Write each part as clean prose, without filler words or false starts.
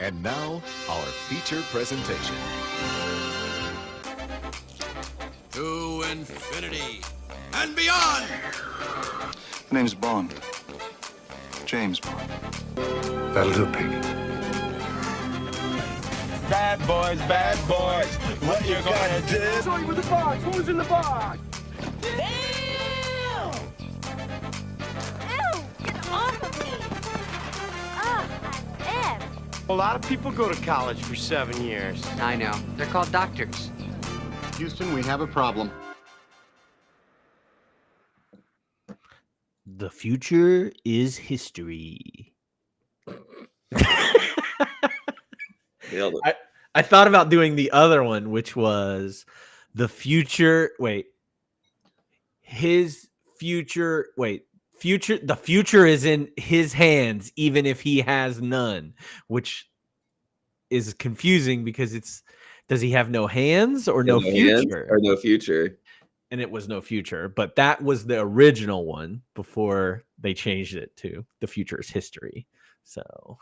And now, our feature presentation. To infinity and beyond! My name's Bond. James Bond. That'll do, Piggy. Bad boys, what you gonna do? Show you with the box. What was in the box? Damn! Ew! Get off of me! Ugh, an F. A lot of people go to college for 7 years. I know. They're called doctors. Houston, we have a problem. The future is history. I thought about doing the other one, which was the future. The future is in his hands, even if he has none, which is confusing because does he have no hands or no future? Or no future. And it was no future, but that was the original one before they changed it to the future is history. So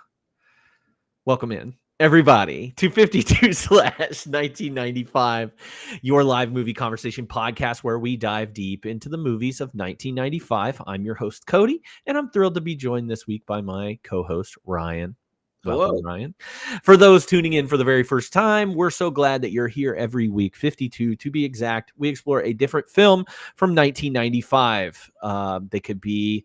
welcome in everybody to 52/1995, your live movie conversation podcast where we dive deep into the movies of 1995. I'm your host, Cody, and I'm thrilled to be joined this week by my co-host, Ryan. Welcome, Hello, Ryan. For those tuning in for the very first time, we're so glad that you're here every week. 52 to be exact. We explore a different film from 1995. They could be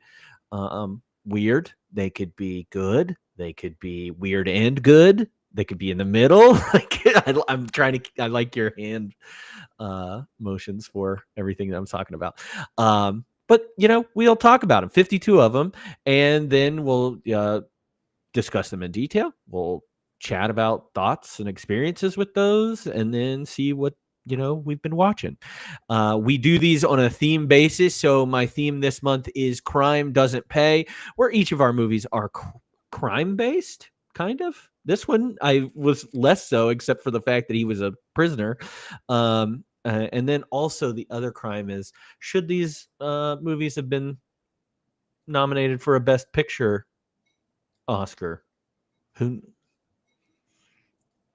weird. They could be good. They could be weird and good. They could be in the middle. I like your hand motions for everything that I'm talking about. But we'll talk about them, 52 of them, and then we'll discuss them in detail. We'll chat about thoughts and experiences with those, and then see what we've been watching. We do these on a theme basis. So my theme this month is Crime Doesn't Pay, where each of our movies are crime based, kind of. This one I was less so, except for the fact that he was a prisoner. And then also the other crime is, should these movies have been nominated for a Best Picture Oscar? Who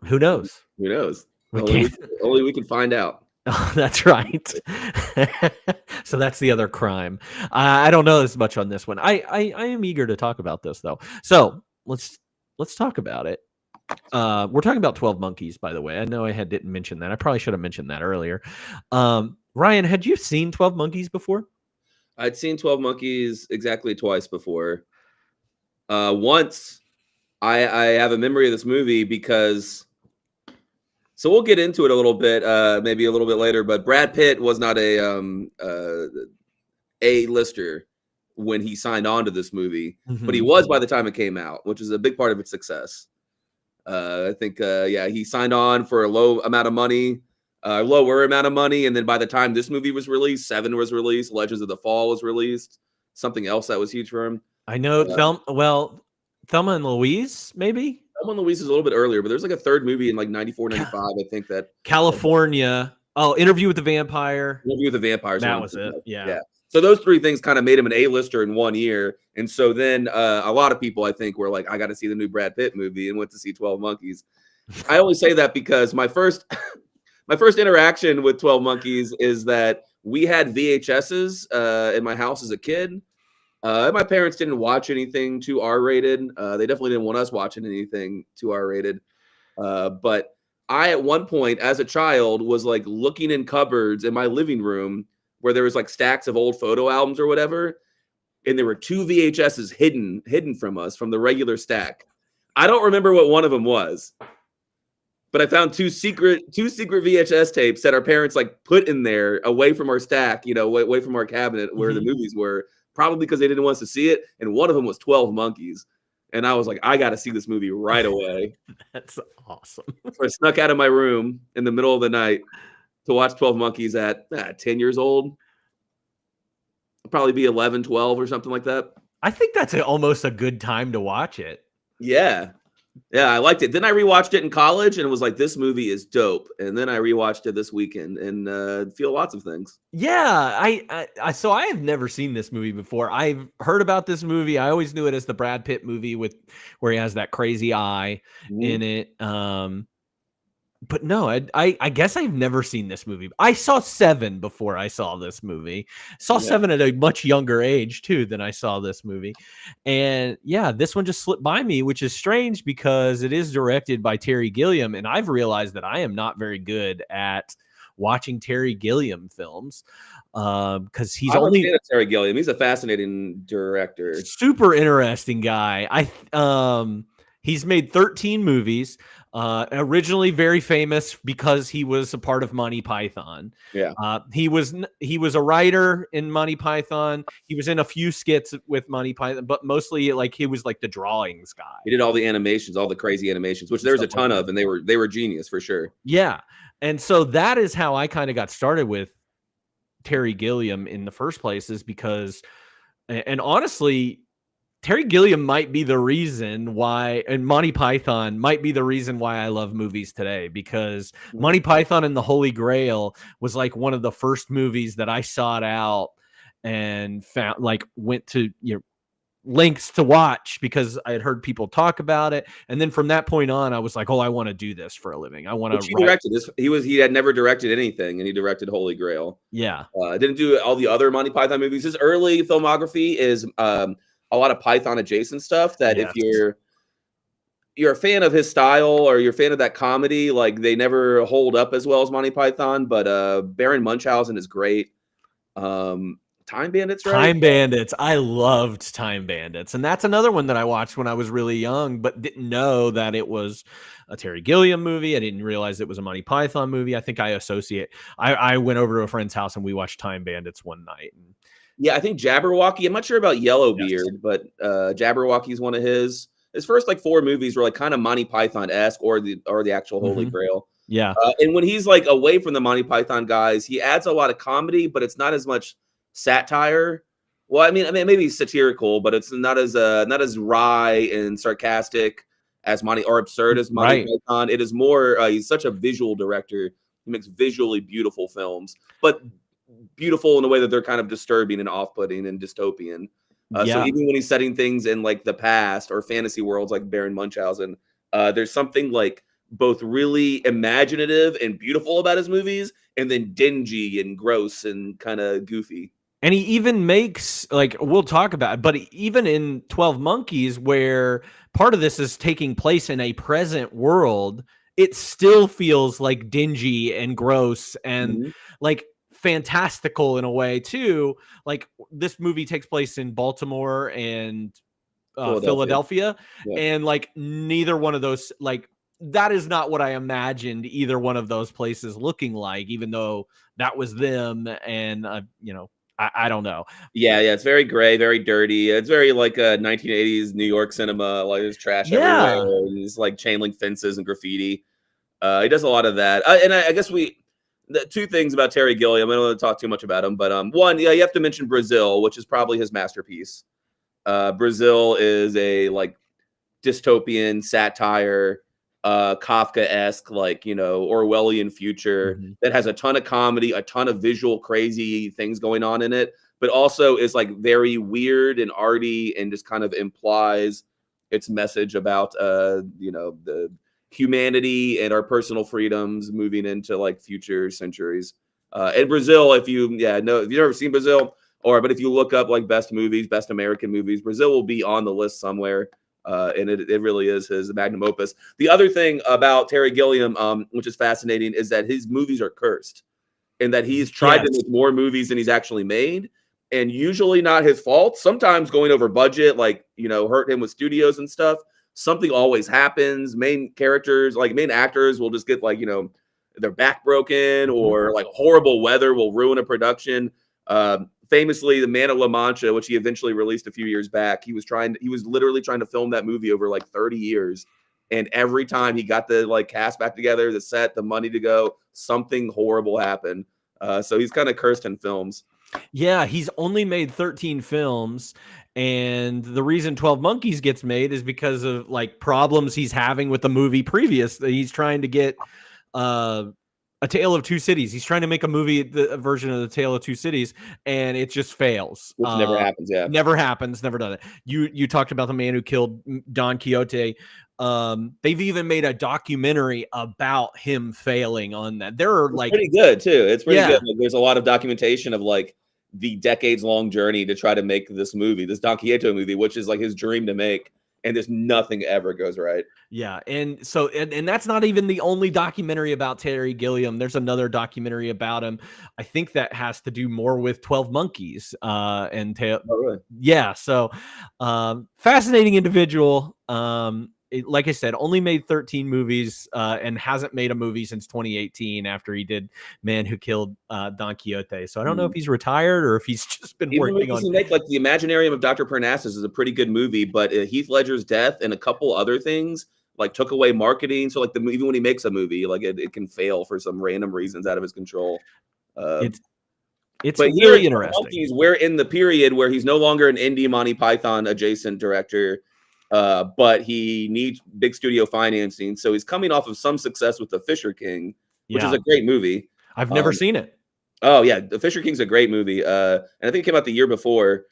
knows? Who knows? Only we can find out. Oh, that's right. So that's the other crime. I don't know as much on this one. I am eager to talk about this though. So let's talk about it. We're talking about 12 Monkeys, by the way. I know I didn't mention that. I probably should have mentioned that earlier. Ryan, had you seen 12 Monkeys before? I'd seen 12 Monkeys exactly twice before. Once I have a memory of this movie because, so we'll get into it a little bit, maybe a little bit later, but Brad Pitt was not A-lister when he signed on to this movie, but he was by the time it came out, which is a big part of its success. I think, he signed on for a lower amount of money, and then by the time this movie was released, Seven was released, Legends of the Fall was released, something else that was huge for him. I know, Thelma and Louise, maybe? Thelma and Louise is a little bit earlier, but there's like a third movie in like 94, 95, I think that. California. Oh, Interview with the Vampire. Interview with the Vampires. That was it, yeah. So those three things kind of made him an A-lister in 1 year. And so then a lot of people, I think, were like, I got to see the new Brad Pitt movie, and went to see 12 Monkeys. I only say that because my first interaction with 12 Monkeys is that we had VHSs in my house as a kid. My parents didn't watch anything too R-rated. They definitely didn't want us watching anything too R-rated. But I, at one point, as a child, was like looking in cupboards in my living room where there was like stacks of old photo albums or whatever, and there were two VHSs hidden from us from the regular stack. I don't remember what one of them was, but I found two secret VHS tapes that our parents like put in there away from our stack, away from our cabinet where the movies were, probably because they didn't want us to see it. And one of them was 12 Monkeys. And I was like, I got to see this movie right away. That's awesome. So I snuck out of my room in the middle of the night to watch 12 Monkeys at 10 years old. I'll probably be 11, 12 or something like that. I think that's almost a good time to watch it. Yeah. Yeah, I liked it. Then I rewatched it in college and was like, this movie is dope. And then I rewatched it this weekend and feel lots of things. Yeah, so I have never seen this movie before. I've heard about this movie. I always knew it as the Brad Pitt movie where he has that crazy eye in it. But no, I guess I've never seen this movie. I saw Seven before I saw this movie. Saw Seven at a much younger age too than I saw this movie. And yeah, this one just slipped by me, which is strange because it is directed by Terry Gilliam, and I've realized that I am not very good at watching Terry Gilliam films because he's I'm only a fan of Terry Gilliam. He's a fascinating director. Super interesting guy. He's made 13 movies. Originally very famous because he was a part of Monty Python. Yeah. He was a writer in Monty Python. He was in a few skits with Monty Python, but mostly like he was like the drawings guy. He did all the animations, all the crazy animations, which there's a ton of, and they were genius for sure. Yeah. And so that is how I kind of got started with Terry Gilliam in the first place, is because, and honestly, Terry Gilliam might be the reason why, and Monty Python might be the reason why I love movies today, because Monty Python and the Holy Grail was like one of the first movies that I sought out and found, like went to links to watch because I had heard people talk about it. And then from that point on, I was like, oh, I want to do this for a living. I want to. He directed this. He had never directed anything, and he directed Holy Grail. Yeah. Didn't do all the other Monty Python movies. His early filmography is a lot of Python adjacent stuff that if you're a fan of his style or you're a fan of that comedy, like they never hold up as well as Monty Python, but Baron Munchausen is great. Time Bandits, right? Time Bandits. I loved Time Bandits. And that's another one that I watched when I was really young, but didn't know that it was a Terry Gilliam movie. I didn't realize it was a Monty Python movie. I think I went over to a friend's house and we watched Time Bandits one night. Yeah, I think Jabberwocky. I'm not sure about Yellowbeard, but Jabberwocky is one of his first like 4 movies were like kind of Monty Python-esque or the actual Holy Grail. Yeah. And when he's like away from the Monty Python guys, he adds a lot of comedy, but it's not as much satire. Well, I mean maybe satirical, but it's not as wry and sarcastic as Monty, or absurd as Monty Python. It is more he's such a visual director. He makes visually beautiful films, but beautiful in a way that they're kind of disturbing and off-putting and dystopian. So even when he's setting things in like the past or fantasy worlds like Baron Munchausen, there's something like both really imaginative and beautiful about his movies, and then dingy and gross and kind of goofy. And he even makes, like, we'll talk about it, but even in 12 Monkeys, where part of this is taking place in a present world, it still feels like dingy and gross and like fantastical in a way too. Like this movie takes place in Baltimore and Philadelphia. And like neither one of those, like that is not what I imagined either one of those places looking like, even though that was them. And I don't know. Yeah, it's very gray, very dirty. It's very like a 1980s New York cinema. Like there's trash everywhere. There's like chain link fences and graffiti. He does a lot of that. And I guess the 2 things about Terry Gilliam. I don't want to talk too much about him, but one, you have to mention Brazil, which is probably his masterpiece. Brazil is a like dystopian satire, Kafka-esque, like Orwellian future that has a ton of comedy, a ton of visual crazy things going on in it, but also is like very weird and arty and just kind of implies its message about the humanity and our personal freedoms moving into like future centuries. And Brazil, if you've never seen Brazil, but if you look up like best American movies, Brazil will be on the list somewhere. And it really is his magnum opus. The other thing about Terry Gilliam, which is fascinating, is that his movies are cursed, and that he's tried to make more movies than he's actually made, and usually not his fault. Sometimes going over budget, like hurt him with studios and stuff. Something always happens. Main characters, like main actors, will just get like their back broken, or like horrible weather will ruin a production. Famously, The Man of La Mancha, which he eventually released a few years back, he was literally trying to film that movie over like 30 years. And every time he got the like cast back together, the set, the money to go, something horrible happened. So he's kind of cursed in films. Yeah, he's only made 13 films, and the reason 12 Monkeys gets made is because of like problems he's having with the movie previous. He's trying to get A Tale of Two Cities. He's trying to make a movie, a version of The Tale of Two Cities, and it just fails. Which never happens, yeah. Never happens, never done it. You talked about the man who killed Don Quixote. They've even made a documentary about him failing on that. There are like pretty good too. It's pretty good. Like, there's a lot of documentation of like the decades-long journey to try to make this movie, this Don Quixote movie, which is like his dream to make, and there's nothing ever goes right. Yeah, and so and that's not even the only documentary about Terry Gilliam. There's another documentary about him. I think that has to do more with 12 Monkeys. And really? Yeah, so fascinating individual. Like I said, only made 13 movies and hasn't made a movie since 2018 after he did Man Who Killed Don Quixote. So I don't know if he's retired or if he's just been working on. Like The Imaginarium of Dr. Parnassus is a pretty good movie, but Heath Ledger's death and a couple other things like took away marketing. So like even when he makes a movie, like it can fail for some random reasons out of his control. It's really interesting. We're in the period where he's no longer an indie Monty Python adjacent director. But he needs big studio financing. So he's coming off of some success with The Fisher King, which is a great movie. I've never seen it. Oh, yeah. The Fisher King's a great movie. And I think it came out the year before.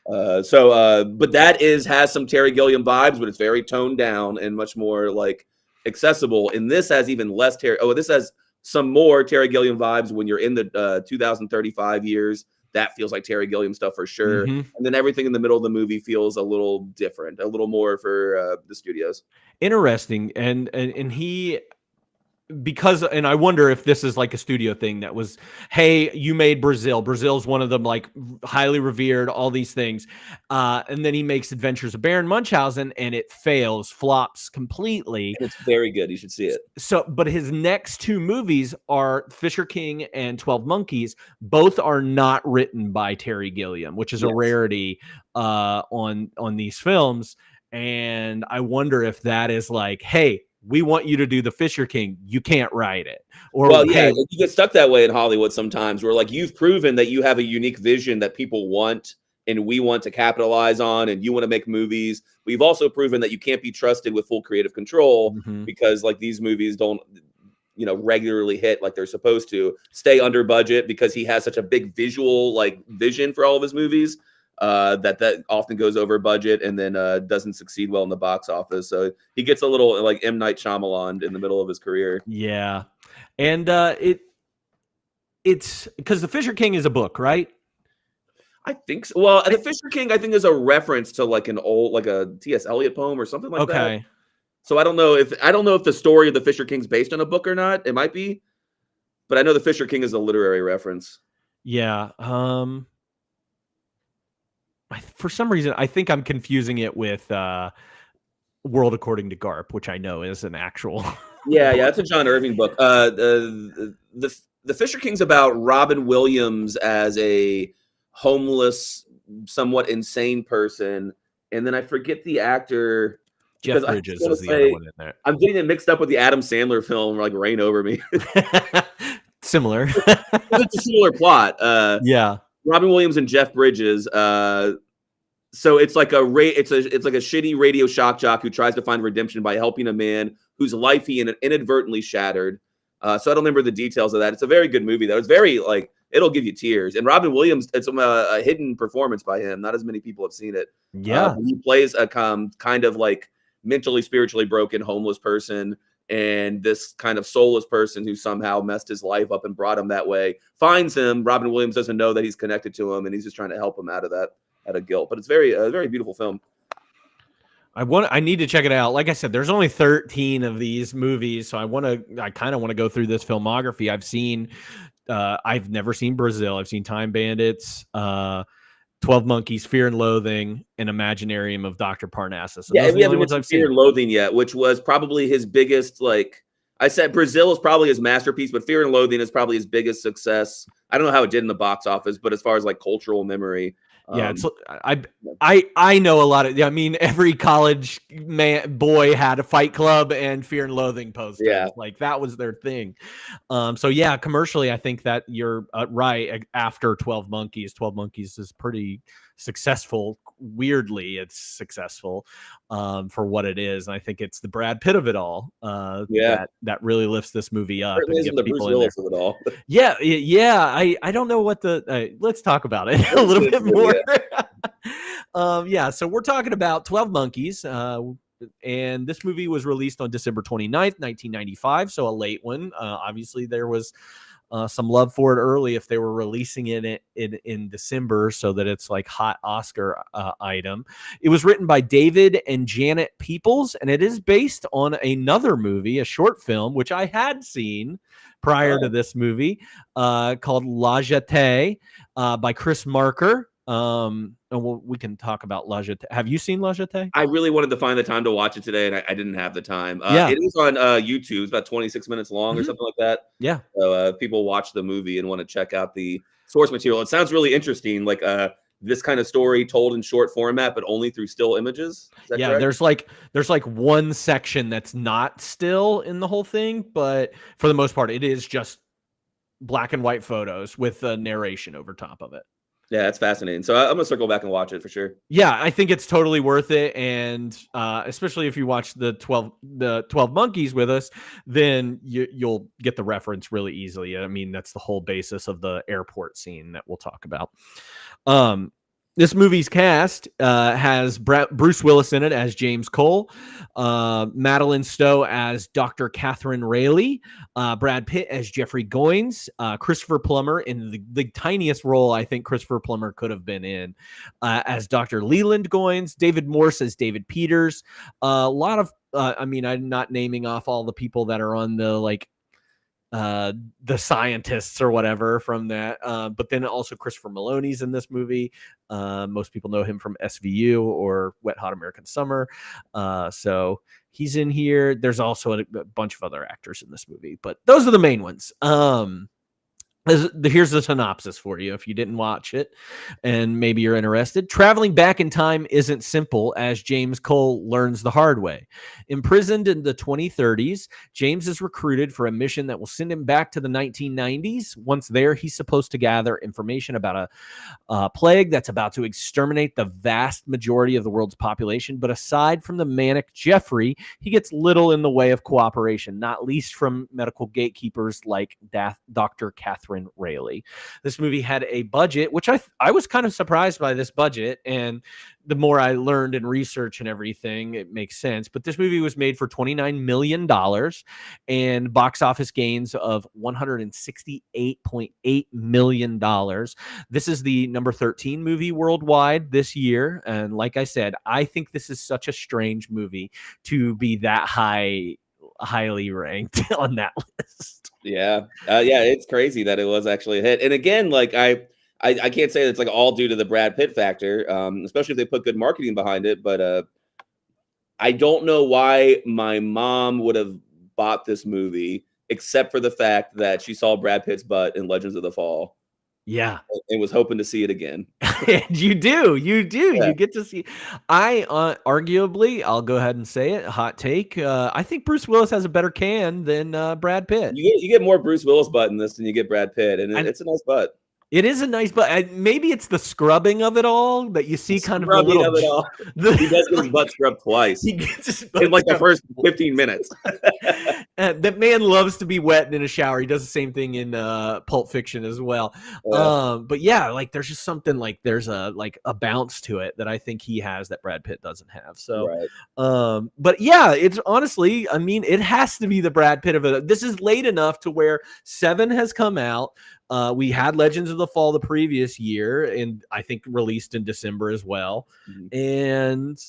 But that has some Terry Gilliam vibes, but it's very toned down and much more like accessible. And this has even less this has some more Terry Gilliam vibes when you're in the 2035 years. That feels like Terry Gilliam stuff for sure. And then everything in the middle of the movie feels a little different, a little more for the studios. Interesting. And he, because, and I wonder if this is like a studio thing that was, hey, you made Brazil. Brazil's one of them, like highly revered, all these things. And then he makes Adventures of Baron Munchausen and it fails, flops completely. And it's very good. You should see it. So, but his next two movies are Fisher King and 12 Monkeys. Both are not written by Terry Gilliam, which is a rarity on these films. And I wonder if that is like, hey, we want you to do The Fisher King. You can't write it. Or hey, you get stuck that way in Hollywood sometimes where like you've proven that you have a unique vision that people want and we want to capitalize on and you want to make movies. We've also proven that you can't be trusted with full creative control because like these movies don't regularly hit like they're supposed to, stay under budget because he has such a big visual like vision for all of his movies. That often goes over budget and then doesn't succeed well in the box office. So he gets a little like M. Night Shyamalan in the middle of his career. Yeah. And it's because The Fisher King is a book, right? I think so. Well, The Fisher King, I think, is a reference to like an old, like a T.S. Eliot poem or something like that. So I don't know if the story of The Fisher King is based on a book or not. It might be, but I know The Fisher King is a literary reference. Yeah. For some reason, I think I'm confusing it with World According to Garp, which I know is an actual. Yeah, that's a John Irving book. The Fisher King's about Robin Williams as a homeless, somewhat insane person, and then I forget the actor. Jeff Bridges is the other one in there. I'm getting it mixed up with the Adam Sandler film, like Rain Over Me. Similar. It's a similar plot. Yeah. Robin Williams and Jeff Bridges. So it's like it's like a shitty radio shock jock who tries to find redemption by helping a man whose life he inadvertently shattered. So I don't remember the details of that. It's a very good movie though. It's very like it'll give you tears. And Robin Williams, it's a hidden performance by him. Not as many people have seen it. Yeah, he plays a kind of like mentally, spiritually broken homeless person. And this kind of soulless person who somehow messed his life up and brought him that way finds him. Robin Williams doesn't know that he's connected to him, and he's just trying to help him out of guilt. But it's a very beautiful film. I need to check it out. Like I said, there's only 13 of these movies, so I kind of want to go through this filmography. I've never seen Brazil. I've seen Time Bandits, 12 Monkeys, Fear and Loathing, and Imaginarium of Dr. Parnassus. And we haven't seen Fear and Loathing yet, which was probably his biggest, like, I said Brazil is probably his masterpiece, but Fear and Loathing is probably his biggest success. I don't know how it did in the box office, but as far as like cultural memory, Yeah, it's I know a lot of. I mean, every college boy had a Fight Club and Fear and Loathing posters. Yeah. Like that was their thing. So yeah, commercially, I think that you're right. After 12 Monkeys is pretty successful. Weirdly, it's successful for what it is, and I think it's the Brad Pitt of it all. That really lifts this movie up. Certainly isn't the Bruce Willis of it all. Yeah. I don't know what let's talk about it a little bit more. So we're talking about 12 Monkeys, and this movie was released on December 29th, 1995, so a late one. Obviously, there was some love for it early if they were releasing it in December so that it's like hot Oscar item. It was written by David and Janet Peoples, and it is based on another movie, a short film, which I had seen prior to this movie, called La Jetée by Chris Marker. And we can talk about La Jetée. Have you seen La Jetée? I really wanted to find the time to watch it today, and I didn't have the time. It is on YouTube. It's about 26 minutes long or something like that. Yeah. So people watch the movie and want to check out the source material. It sounds really interesting, like this kind of story told in short format, but only through still images. Is that correct? there's like one section that's not still in the whole thing, but for the most part, it is just black and white photos with a narration over top of it. Yeah, that's fascinating. So I'm gonna circle back and watch it for sure. Yeah, I think it's totally worth it, and especially if you watch the 12 Monkeys with us, then you'll get the reference really easily. I mean, that's the whole basis of the airport scene that we'll talk about. This movie's cast has Bruce Willis in it as James Cole, Madeline Stowe as Dr. Catherine Rayleigh, Brad Pitt as Jeffrey Goins, Christopher Plummer in the tiniest role I think Christopher Plummer could have been in as Dr. Leland Goins, David Morse as David Peters. A lot of, I'm not naming off all the people that are on the scientists or whatever from that, but then also Christopher Maloney's in this movie. Most people know him from SVU or Wet Hot American Summer, so he's in here. There's also a bunch of other actors in this movie, but those are the main ones. Here's the synopsis for you if you didn't watch it and maybe you're interested. Traveling back in time isn't simple, as James Cole learns the hard way. Imprisoned in the 2030s, James is recruited for a mission that will send him back to the 1990s. Once there, he's supposed to gather information about a plague that's about to exterminate the vast majority of the world's population. But aside from the manic Jeffrey, he gets little in the way of cooperation, not least from medical gatekeepers like Dr. Catherine Rayleigh. This movie had a budget, which I was kind of surprised by this budget, and the more I learned and research and everything, it makes sense. But this movie was made for $29 million and box office gains of $168.8 million. This is the number 13 movie worldwide this year. And like I said, I think this is such a strange movie to be that highly ranked on that list. Yeah, it's crazy that it was actually a hit. And again, like I can't say that it's like all due to the Brad Pitt factor, especially if they put good marketing behind it. But I don't know why my mom would have bought this movie, except for the fact that she saw Brad Pitt's butt in Legends of the Fall. Yeah, and was hoping to see it again. You do. Yeah. You get to see. Arguably, I'll go ahead and say it. Hot take. I think Bruce Willis has a better can than Brad Pitt. You get more Bruce Willis butt in this than you get Brad Pitt, and it's a nice butt. It is a nice, but maybe it's the scrubbing of it all that you see kind of a little. Of it all. He does get his butt scrubbed twice. He gets his butt in like the first 15 minutes. That man loves to be wet in a shower. He does the same thing in Pulp Fiction as well. But yeah, like there's just something like there's a bounce to it that I think he has that Brad Pitt doesn't have. So, right. But yeah, it's honestly, it has to be the Brad Pitt of it. This is late enough to where 7 has come out. We had Legends of the Fall the previous year, and I think released in December as well. Mm-hmm. And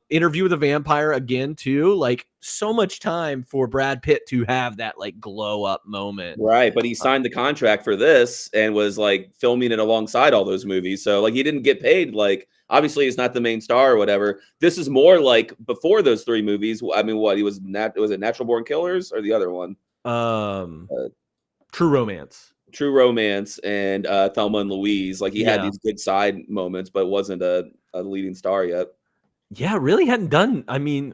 Interview with a Vampire again too. Like so much time for Brad Pitt to have that like glow up moment. Right, but he signed the contract for this and was like filming it alongside all those movies. So like he didn't get paid. Like obviously he's not the main star or whatever. This is more like before those 3 movies. What he was it Natural Born Killers or the other one? True Romance. True Romance and Thelma and Louise. Like he had these good side moments, but wasn't a leading star yet. Yeah, really hadn't done. I mean,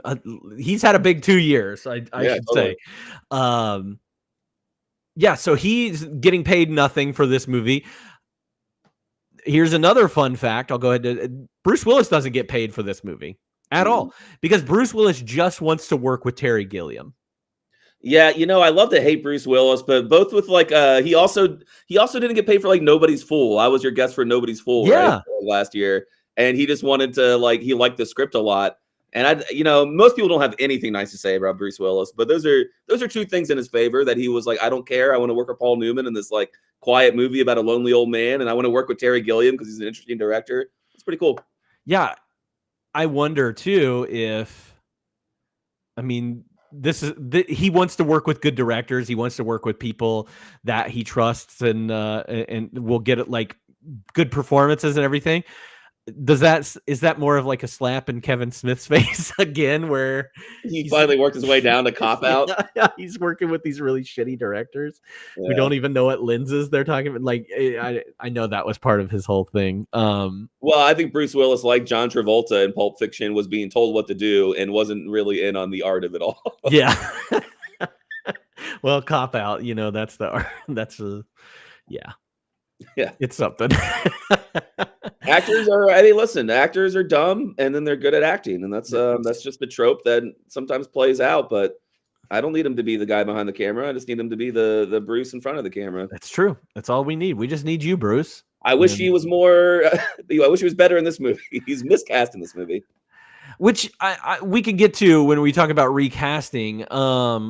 he's had a big 2 years. I should say. Yeah, so he's getting paid nothing for this movie. Here's another fun fact. I'll go ahead. Bruce Willis doesn't get paid for this movie at all because Bruce Willis just wants to work with Terry Gilliam. Yeah, I love to hate Bruce Willis, but both with like he also didn't get paid for like Nobody's Fool. I was your guest for Nobody's Fool right, last year, and he just wanted to he liked the script a lot. And most people don't have anything nice to say about Bruce Willis, but those are two things in his favor that he was like, I don't care. I want to work with Paul Newman in this like quiet movie about a lonely old man, and I want to work with Terry Gilliam because he's an interesting director. It's pretty cool. Yeah, I wonder too if, he wants to work with good directors. He wants to work with people that he trusts and will get it like good performances and everything. Is that more of like a slap in Kevin Smith's face again, where he finally worked his way down to Cop Out? Yeah, he's working with these really shitty directors. We don't even know what lenses they're talking about. Like, I know that was part of his whole thing. Well, I think Bruce Willis, like John Travolta in Pulp Fiction, was being told what to do and wasn't really in on the art of it all. Yeah. Well, Cop Out, yeah, it's something. Actors are dumb and then they're good at acting, and that's just the trope that sometimes plays out. But I don't need him to be the guy behind the camera. I just need him to be the Bruce in front of the camera. That's true. That's all we need. We just need you, Bruce. I wish he was more. I wish he was better in this movie. He's miscast in this movie, which we can get to when we talk about recasting. I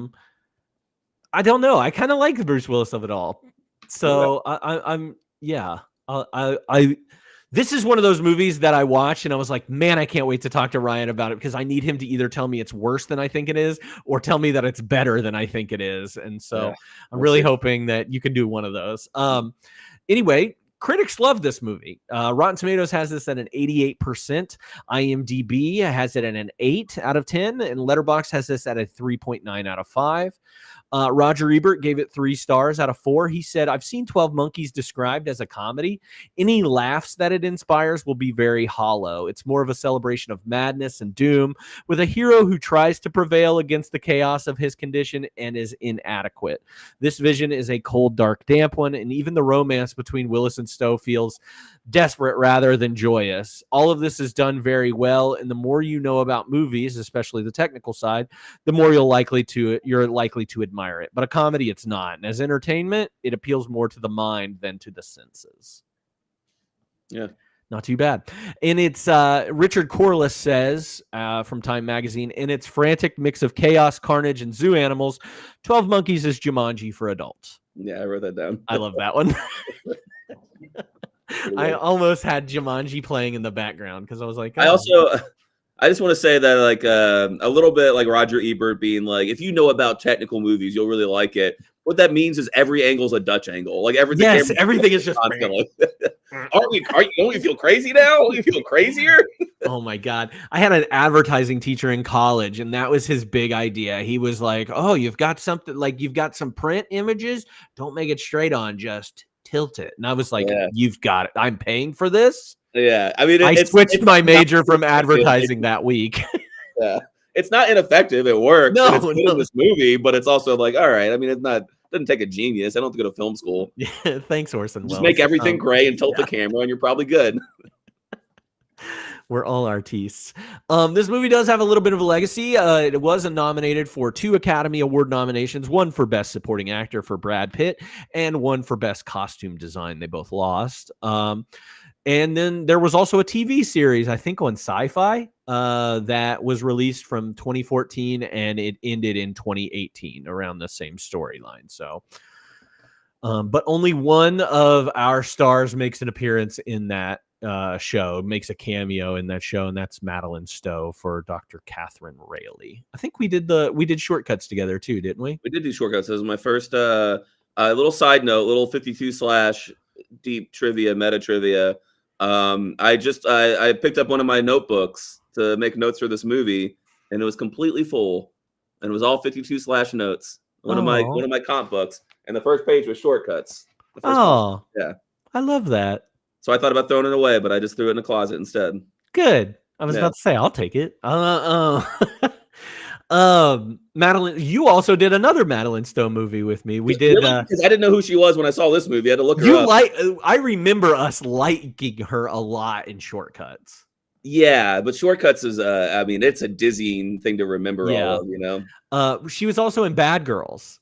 don't know. I kind of like the Bruce Willis of it all. So this is one of those movies that I watched and I was like, man, I can't wait to talk to Ryan about it because I need him to either tell me it's worse than I think it is or tell me that it's better than I think it is. And so I'm really hoping that you can do one of those. Anyway, critics love this movie. Rotten Tomatoes has this at an 88%. IMDb has it at an 8 out of 10, and Letterboxd has this at a 3.9 out of 5. Roger Ebert gave it 3 stars out of 4. He said, I've seen 12 Monkeys described as a comedy. Any laughs that it inspires will be very hollow. It's more of a celebration of madness and doom with a hero who tries to prevail against the chaos of his condition and is inadequate. This vision is a cold, dark, damp one, and even the romance between Willis and Stowe feels desperate rather than joyous. All of this is done very well, and the more you know about movies, especially the technical side, the more you're likely to admire it. But a comedy, it's not. And as entertainment, it appeals more to the mind than to the senses. Yeah. Not too bad. And it's Richard Corliss says from Time Magazine, in its frantic mix of chaos, carnage, and zoo animals, 12 Monkeys is Jumanji for adults. Yeah, I wrote that down. I love that one. I almost had Jumanji playing in the background because I was like, oh. I just want to say that like a little bit like Roger Ebert being like, if you know about technical movies, you'll really like it. What that means is every angle is a Dutch angle. Like everything. Yes, everything is just. Don't you feel crazy now? Don't you feel crazier? Oh my God. I had an advertising teacher in college, and that was his big idea. He was like, oh, you've got something like you've got some print images. Don't make it straight on, just tilt it. And I was like, you've got it. I'm paying for this. Yeah, I mean, I switched my major from advertising that week. Yeah, it's not ineffective. It works. No, it's good in this movie, but it's also like, all right. I mean, it doesn't take a genius. I don't have to go to film school. Yeah, thanks, Orson Welles. Just make everything gray and tilt the camera, and you're probably good. We're all artistes. This movie does have a little bit of a legacy. It was nominated for 2 Academy Award nominations, one for Best Supporting Actor for Brad Pitt, and one for Best Costume Design. They both lost. And then there was also a TV series, I think on Sci-Fi, that was released from 2014, and it ended in 2018 around the same storyline. So, but only one of our stars makes an appearance in that show, makes a cameo in that show, and that's Madeline Stowe for Dr. Catherine Rayleigh. I think we did Shortcuts together too, didn't we? We did do Shortcuts. This was my first little side note, little 52/ deep trivia, meta trivia. I picked up one of my notebooks to make notes for this movie, and it was completely full, and it was all 52/ notes. One of my comp books, and the first page was Shortcuts. The first one. Oh, Yeah. I love that. So I thought about throwing it away, but I just threw it in the closet instead. Good. I was Yeah. about to say I'll take it. Madeline, you also did another Madeline Stowe movie with me. We did Really? Because I didn't know who she was when I saw this movie. I had to look her you up. like I remember us liking her a lot in Shortcuts. Yeah, but Shortcuts is I mean, it's a dizzying thing to remember Yeah. all of, you know. She was also in Bad Girls.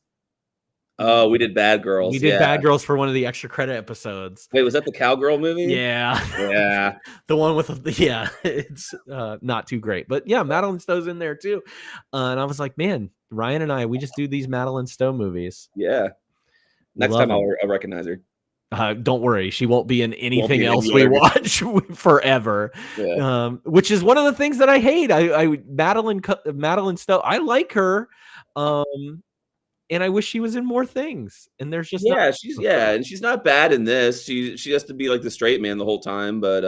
Oh, we did Bad Girls. We did yeah. Bad Girls for one of the extra credit episodes. Wait, was that the Cowgirl movie? Yeah. Yeah. The one with it's not too great. But yeah, Madeline Stowe's in there too. And I was like, man, Ryan and I, we just do these Madeline Stowe movies. Yeah. Next Love time I'll recognize her. Don't worry, she won't be in anything in else any we other- watch forever. Yeah. Which is one of the things that I hate. Madeline Stowe, I like her, and I wish she was in more things. And there's just not- and she's not bad in this. She has to be like the straight man the whole time, but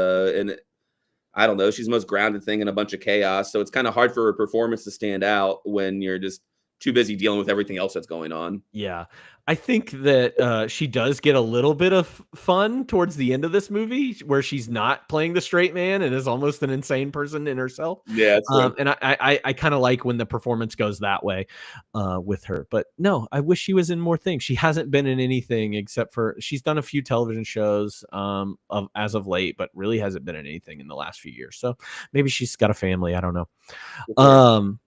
I don't know. She's the most grounded thing in a bunch of chaos, so it's kind of hard for her performance to stand out when you're just too busy dealing with everything else that's going on. Yeah, I think that she does get a little bit of fun towards the end of this movie, where she's not playing the straight man and is almost an insane person in herself. Yeah, and I kind of like when the performance goes that way with her. But no, I wish she was in more things. She hasn't been in anything except for she's done a few television shows as of late, but really hasn't been in anything in the last few years. So maybe she's got a family. I don't know.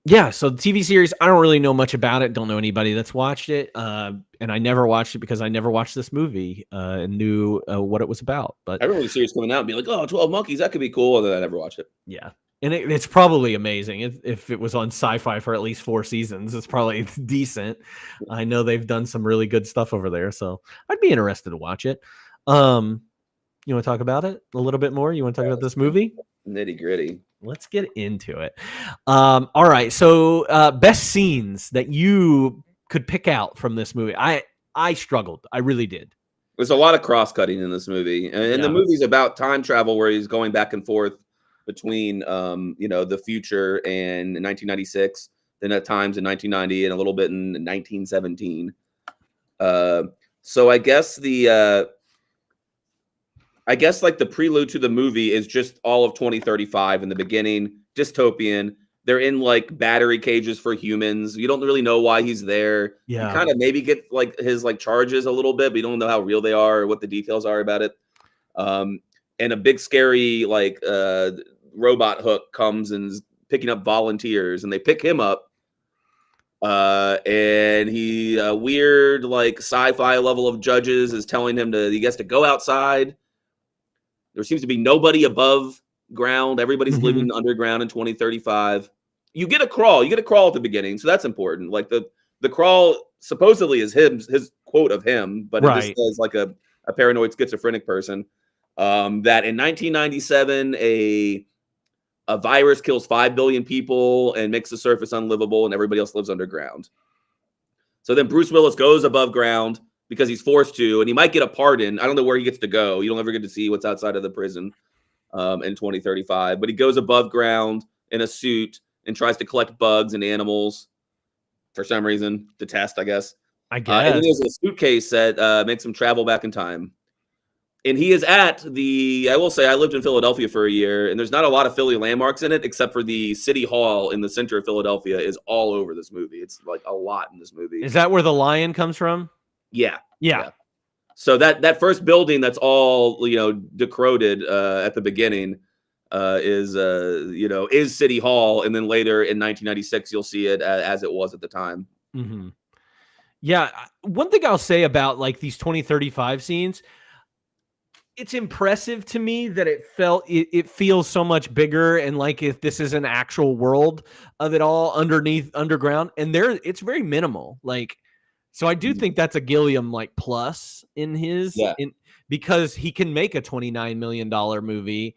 Yeah, so the TV series, I don't really know much about it. Don't know anybody that's watched it. And I never watched it because I never watched this movie and knew what it was about. But I remember the series coming out and being like, oh, 12 Monkeys, that could be cool. And then I never watched it. yeah, and it's probably amazing. If it was on Sci-Fi for at least 4 seasons, it's probably decent. I know they've done some really good stuff over there, so I'd be interested to watch it. You want to talk about it a little bit more? You want to talk about this movie? Nitty gritty. Let's get into it. All right. So best scenes that you could pick out from this movie. I struggled. I really did. There's a lot of cross-cutting in this movie. And the movie's about time travel where he's going back and forth between the future and 1996, then at times in 1990 and a little bit in 1917. So I guess like the prelude to the movie is just all of 2035 in the beginning, dystopian. They're in like battery cages for humans. You don't really know why he's there. Yeah. You kind of maybe get like his like charges a little bit, but you don't know how real they are or what the details are about it. And a big scary like robot Hook comes and is picking up volunteers, and they pick him up. And he weird like sci-fi level of judges is telling him he gets to go outside. There seems to be nobody above ground. Everybody's living underground in 2035. You get a crawl at the beginning, so that's important. Like the crawl supposedly is his quote of him, but it just says like a paranoid schizophrenic person. That in 1997 a virus kills 5 billion people and makes the surface unlivable, and everybody else lives underground. So then Bruce Willis goes above ground because he's forced to, and he might get a pardon. I don't know where he gets to go. You don't ever get to see what's outside of the prison in 2035. But he goes above ground in a suit and tries to collect bugs and animals for some reason to test, I guess. And then there's a suitcase that makes him travel back in time. And he is at I will say, I lived in Philadelphia for a year, and there's not a lot of Philly landmarks in it, except for the City Hall in the center of Philadelphia is all over this movie. It's like a lot in this movie. Is that where the lion comes from? Yeah. Yeah. So that first building that's all, decroded at the beginning is City Hall. And then later in 1996, you'll see it as it was at the time. Mm-hmm. Yeah. One thing I'll say about like these 2035 scenes, it's impressive to me that it feels so much bigger, and like if this is an actual world of it all underground, and it's very minimal. Like, so I do think that's a Gilliam like plus in his, because he can make a $29 million movie,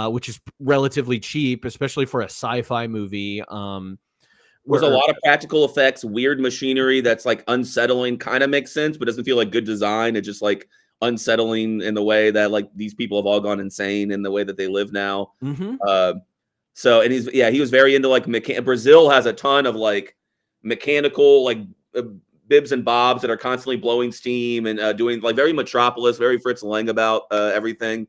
which is relatively cheap, especially for a sci-fi movie. There's a lot of practical effects, weird machinery that's like unsettling, kind of makes sense, but doesn't feel like good design. It's just like unsettling in the way that like these people have all gone insane in the way that they live now. So, and he was very into like Brazil has a ton of like mechanical, like bibs and bobs that are constantly blowing steam and doing like very Metropolis, very Fritz Lang about everything.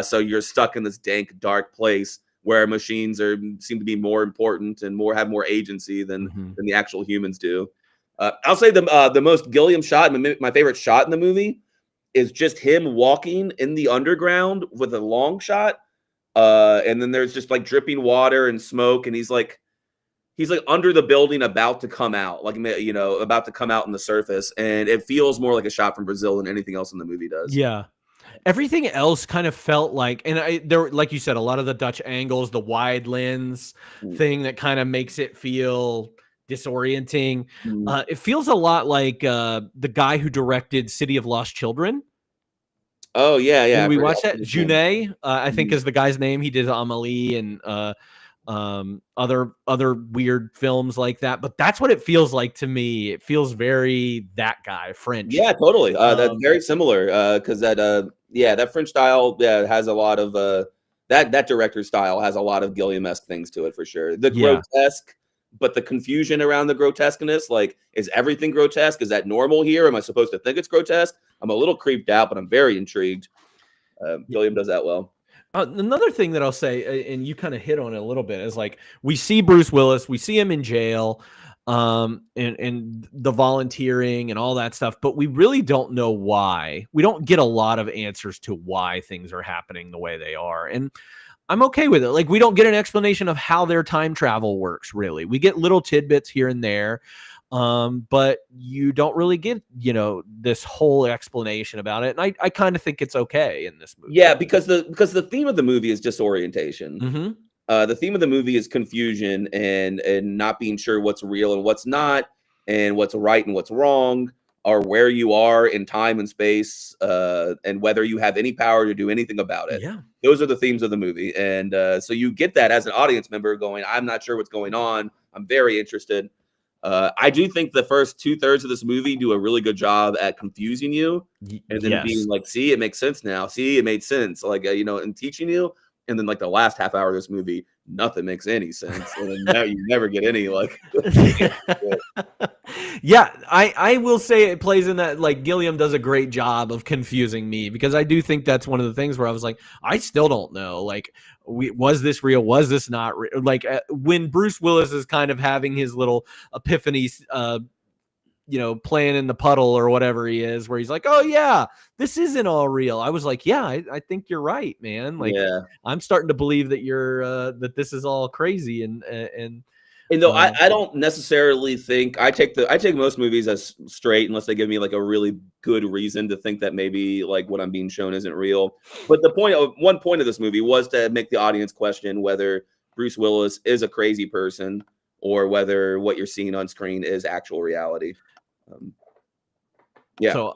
So you're stuck in this dank, dark place where machines seem to be more important and have more agency than the actual humans do. I'll say the most Gilliam shot, my favorite shot in the movie, is just him walking in the underground with a long shot. And then there's just like dripping water and smoke, and he's like under the building about to come out, like, you know, about to come out on the surface. And it feels more like a shot from Brazil than anything else in the movie does. Yeah. Everything else kind of felt like, and there, like you said, a lot of the Dutch angles, the wide lens thing that kind of makes it feel disorienting. It feels a lot like the guy who directed City of Lost Children. Oh yeah, yeah. When we watched that, Junet, I think is the guy's name. He did Amelie and other weird films like that. But that's what it feels like to me. It feels very that guy, French. Yeah, totally. That's very similar. Because that French style has a lot of that director's style has a lot of Gilliam-esque things to it for sure. The grotesque. But the confusion around the grotesqueness, like, is everything grotesque? Is that normal here? Am I supposed to think it's grotesque? I'm a little creeped out, but I'm very intrigued. Gilliam does that well. Another thing that I'll say, and you kind of hit on it a little bit, is like we see Bruce Willis, we see him in jail, and the volunteering and all that stuff, but we really don't know why. We don't get a lot of answers to why things are happening the way they are. And I'm okay with it. Like, we don't get an explanation of how their time travel works, really. We get little tidbits here and there, but you don't really get, you know, this whole explanation about it. And I kind of think it's okay in this movie. Yeah, because the theme of the movie is disorientation. The theme of the movie is confusion and not being sure what's real and what's not, and what's right and what's wrong, or where you are in time and space, and whether you have any power to do anything about it. Yeah. Those are the themes of the movie. And so you get that as an audience member going, I'm not sure what's going on. I'm very interested. I do think the first 2/3 of this movie do a really good job at confusing you and then being like, see, it makes sense now. See, it made sense. Like, you know, and teaching you. And then like the last half hour of this movie, nothing makes any sense. And then now you never get any like. Yeah, I will say it plays in that, like, Gilliam does a great job of confusing me, because I do think that's one of the things where I was like, I still don't know. Like, was this real? Was this not real? Like, when Bruce Willis is kind of having his little epiphanies, you know, playing in the puddle or whatever he is, where he's like, oh yeah, this isn't all real. I was like, yeah, I think you're right, man. Like, I'm starting to believe that you're that this is all crazy. And though I don't necessarily think I take most movies as straight unless they give me like a really good reason to think that maybe like what I'm being shown isn't real. But one point of this movie was to make the audience question whether Bruce Willis is a crazy person or whether what you're seeing on screen is actual reality. So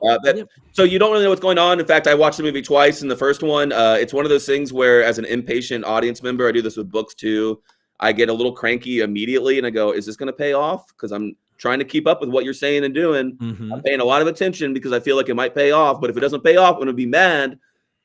you don't really know what's going on. In fact, I watched the movie twice. In the first one, it's one of those things where, as an impatient audience member, I do this with books too. I get a little cranky immediately, and I go, "Is this going to pay off?" Because I'm trying to keep up with what you're saying and doing. I'm paying a lot of attention because I feel like it might pay off. But if it doesn't pay off, I'm going to be mad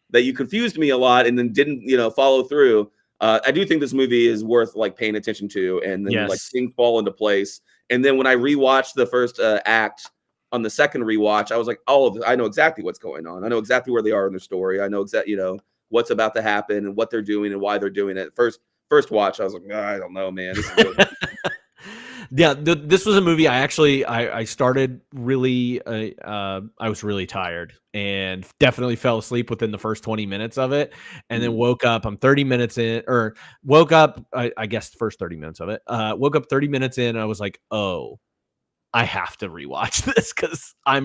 that you confused me a lot and then didn't, you know, follow through. I do think this movie is worth like paying attention to, and then like things fall into place. And then when I rewatched the first act on the second rewatch, I was like, I know exactly what's going on. I know exactly where they are in their story. I know exactly, you know, what's about to happen and what they're doing and why they're doing it. First watch, I was like, I don't know, man. This is really Yeah, this was a movie I started really, I was really tired and definitely fell asleep within the first 20 minutes of it, and then woke up. I'm 30 minutes in, or woke up, I guess the first 30 minutes of it. Woke up 30 minutes in, and I was like, oh, I have to rewatch this because I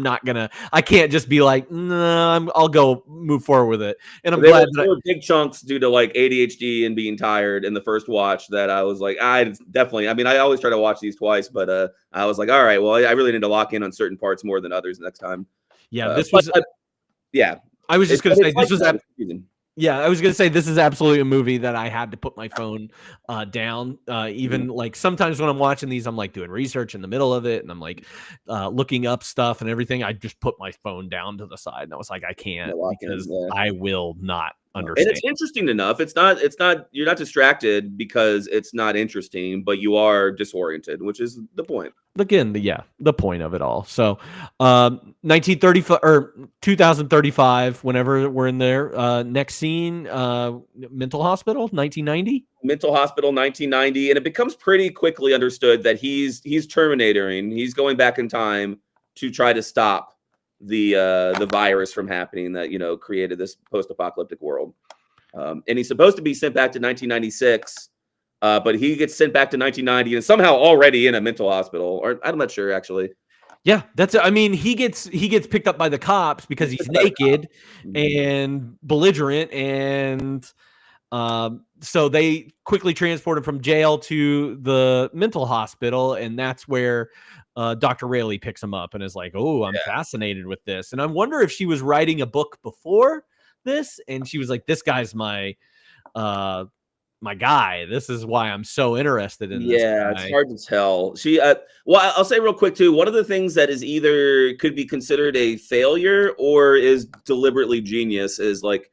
can't just be like, nah, I'll go move forward with it. And I'm glad there were big chunks due to like ADHD and being tired in the first watch that I was like, I always try to watch these twice, but I was like, all right, well, I really need to lock in on certain parts more than others next time. Yeah, I was just going to say this was Yeah, I was going to say this is absolutely a movie that I had to put my phone down. Even like sometimes when I'm watching these, I'm like doing research in the middle of it, and I'm like looking up stuff and everything. I just put my phone down to the side, and I was like, I can't because I will not understand. And it's interesting enough. It's not you're not distracted because it's not interesting, but you are disoriented, which is the point. Again, the point of it all. So 1935 or 2035, whenever we're in there, next scene, mental hospital, 1990. Mental hospital, 1990, and it becomes pretty quickly understood that he's Terminatoring. He's going back in time to try to stop the virus from happening that created this post-apocalyptic world. And he's supposed to be sent back to 1996, but he gets sent back to 1990 and somehow already in a mental hospital, or I'm not sure actually. Yeah, he gets picked up by the cops because he's naked and belligerent, and so they quickly transport him from jail to the mental hospital, and that's where Dr. Rayleigh picks him up and is like, "Oh, I'm fascinated with this." And I wonder if she was writing a book before this, and she was like, "This guy's my guy. This is why I'm so interested in this." Yeah, guy. it's hard to tell. She, well, I'll say real quick too. One of the things that is either could be considered a failure or is deliberately genius is like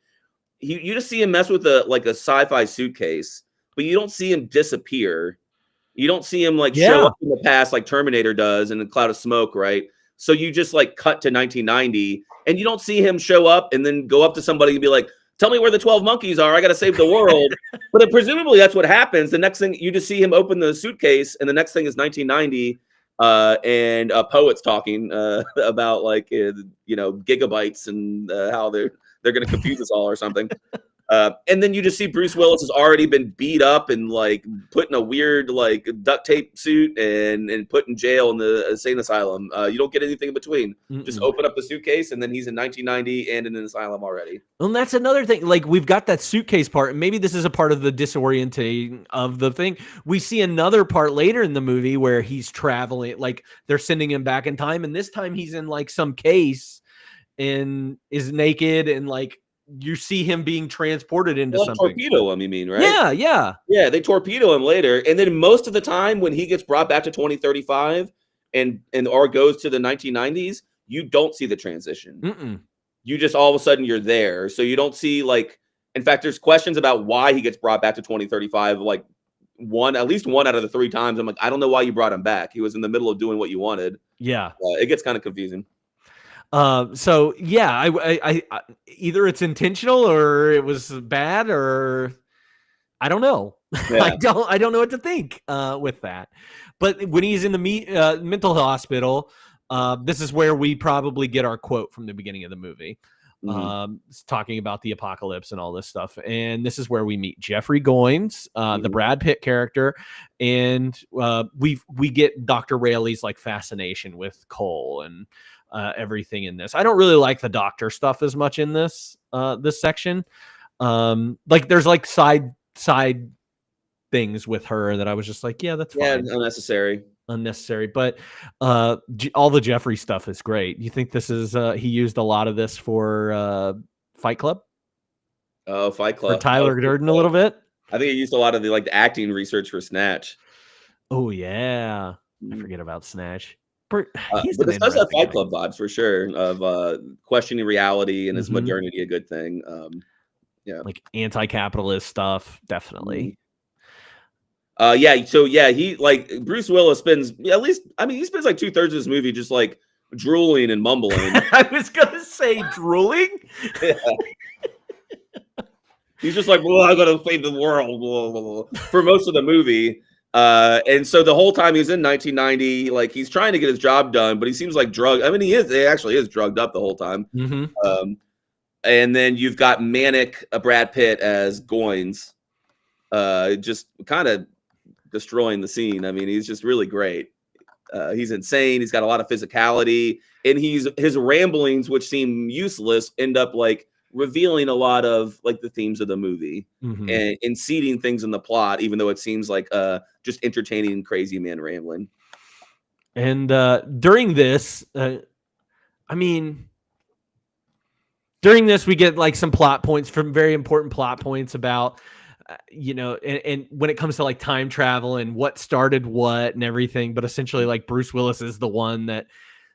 you just see him mess with a sci-fi suitcase, but you don't see him disappear. You don't see him show up in the past like Terminator does in a cloud of smoke, right? So you just cut to 1990, and you don't see him show up and then go up to somebody and be like, "Tell me where the 12 monkeys are. I got to save the world." But presumably that's what happens. The next thing you just see him open the suitcase, and the next thing is 1990, and poets talking about gigabytes and how they're going to confuse us all or something. And then you just see Bruce Willis has already been beat up and put in a weird duct tape suit and put in jail in the insane asylum. You don't get anything in between. Just open up the suitcase and then he's in 1990 and in an asylum already. Well, and that's another thing. We've got that suitcase part, and maybe this is a part of the disorienting of the thing. We see another part later in the movie where he's traveling, they're sending him back in time, and this time he's in some case and is naked, and you see him being transported into something. Torpedo him, you mean, right? Yeah. They torpedo him later, and then most of the time when he gets brought back to 2035 or goes to the 1990s, you don't see the transition. You just all of a sudden you're there, so you don't see in fact, there's questions about why he gets brought back to 2035. At least one out of the 3 times, I'm like, I don't know why you brought him back. He was in the middle of doing what you wanted. Yeah, it gets kind of confusing. So yeah, I either it's intentional or it was bad, or I don't know. Yeah. I don't know what to think with that. But when he's in the mental hospital, this is where we probably get our quote from the beginning of the movie. It's talking about the apocalypse and all this stuff, and this is where we meet Jeffrey Goins, the Brad Pitt character, and we get Dr. Rayleigh's fascination with Cole and everything in this. I don't really like the doctor stuff as much in this section. There's side things with her that I was just yeah, that's fine. Yeah, unnecessary, but all the Jeffrey stuff is great. You think this is he used a lot of this for Fight Club? Oh, Fight Club. For Tyler Durden a little bit? I think he used a lot of the acting research for Snatch. Oh yeah. I forget about Snatch. But this does have Fight Club vibes for sure, of questioning reality and is modernity a good thing? Anti-capitalist stuff, definitely. He Bruce Willis spends he spends 2/3 of this movie just drooling and mumbling. I was gonna say drooling. Yeah. He's just well, I gotta save the world, blah, blah, blah, for most of the movie. And so the whole time he's in 1990, he's trying to get his job done, but he seems drugged. He actually is drugged up the whole time. And then you've got manic Brad Pitt as Goins, just kind of destroying the scene. He's just really great. He's insane. He's got a lot of physicality, and his ramblings, which seem useless, end up revealing a lot of the themes of the movie and seeding things in the plot, even though it seems just entertaining crazy man rambling. And during this, during this, we get some plot points from very important plot points about, and when it comes to time travel and what started what and everything, but essentially Bruce Willis is the one that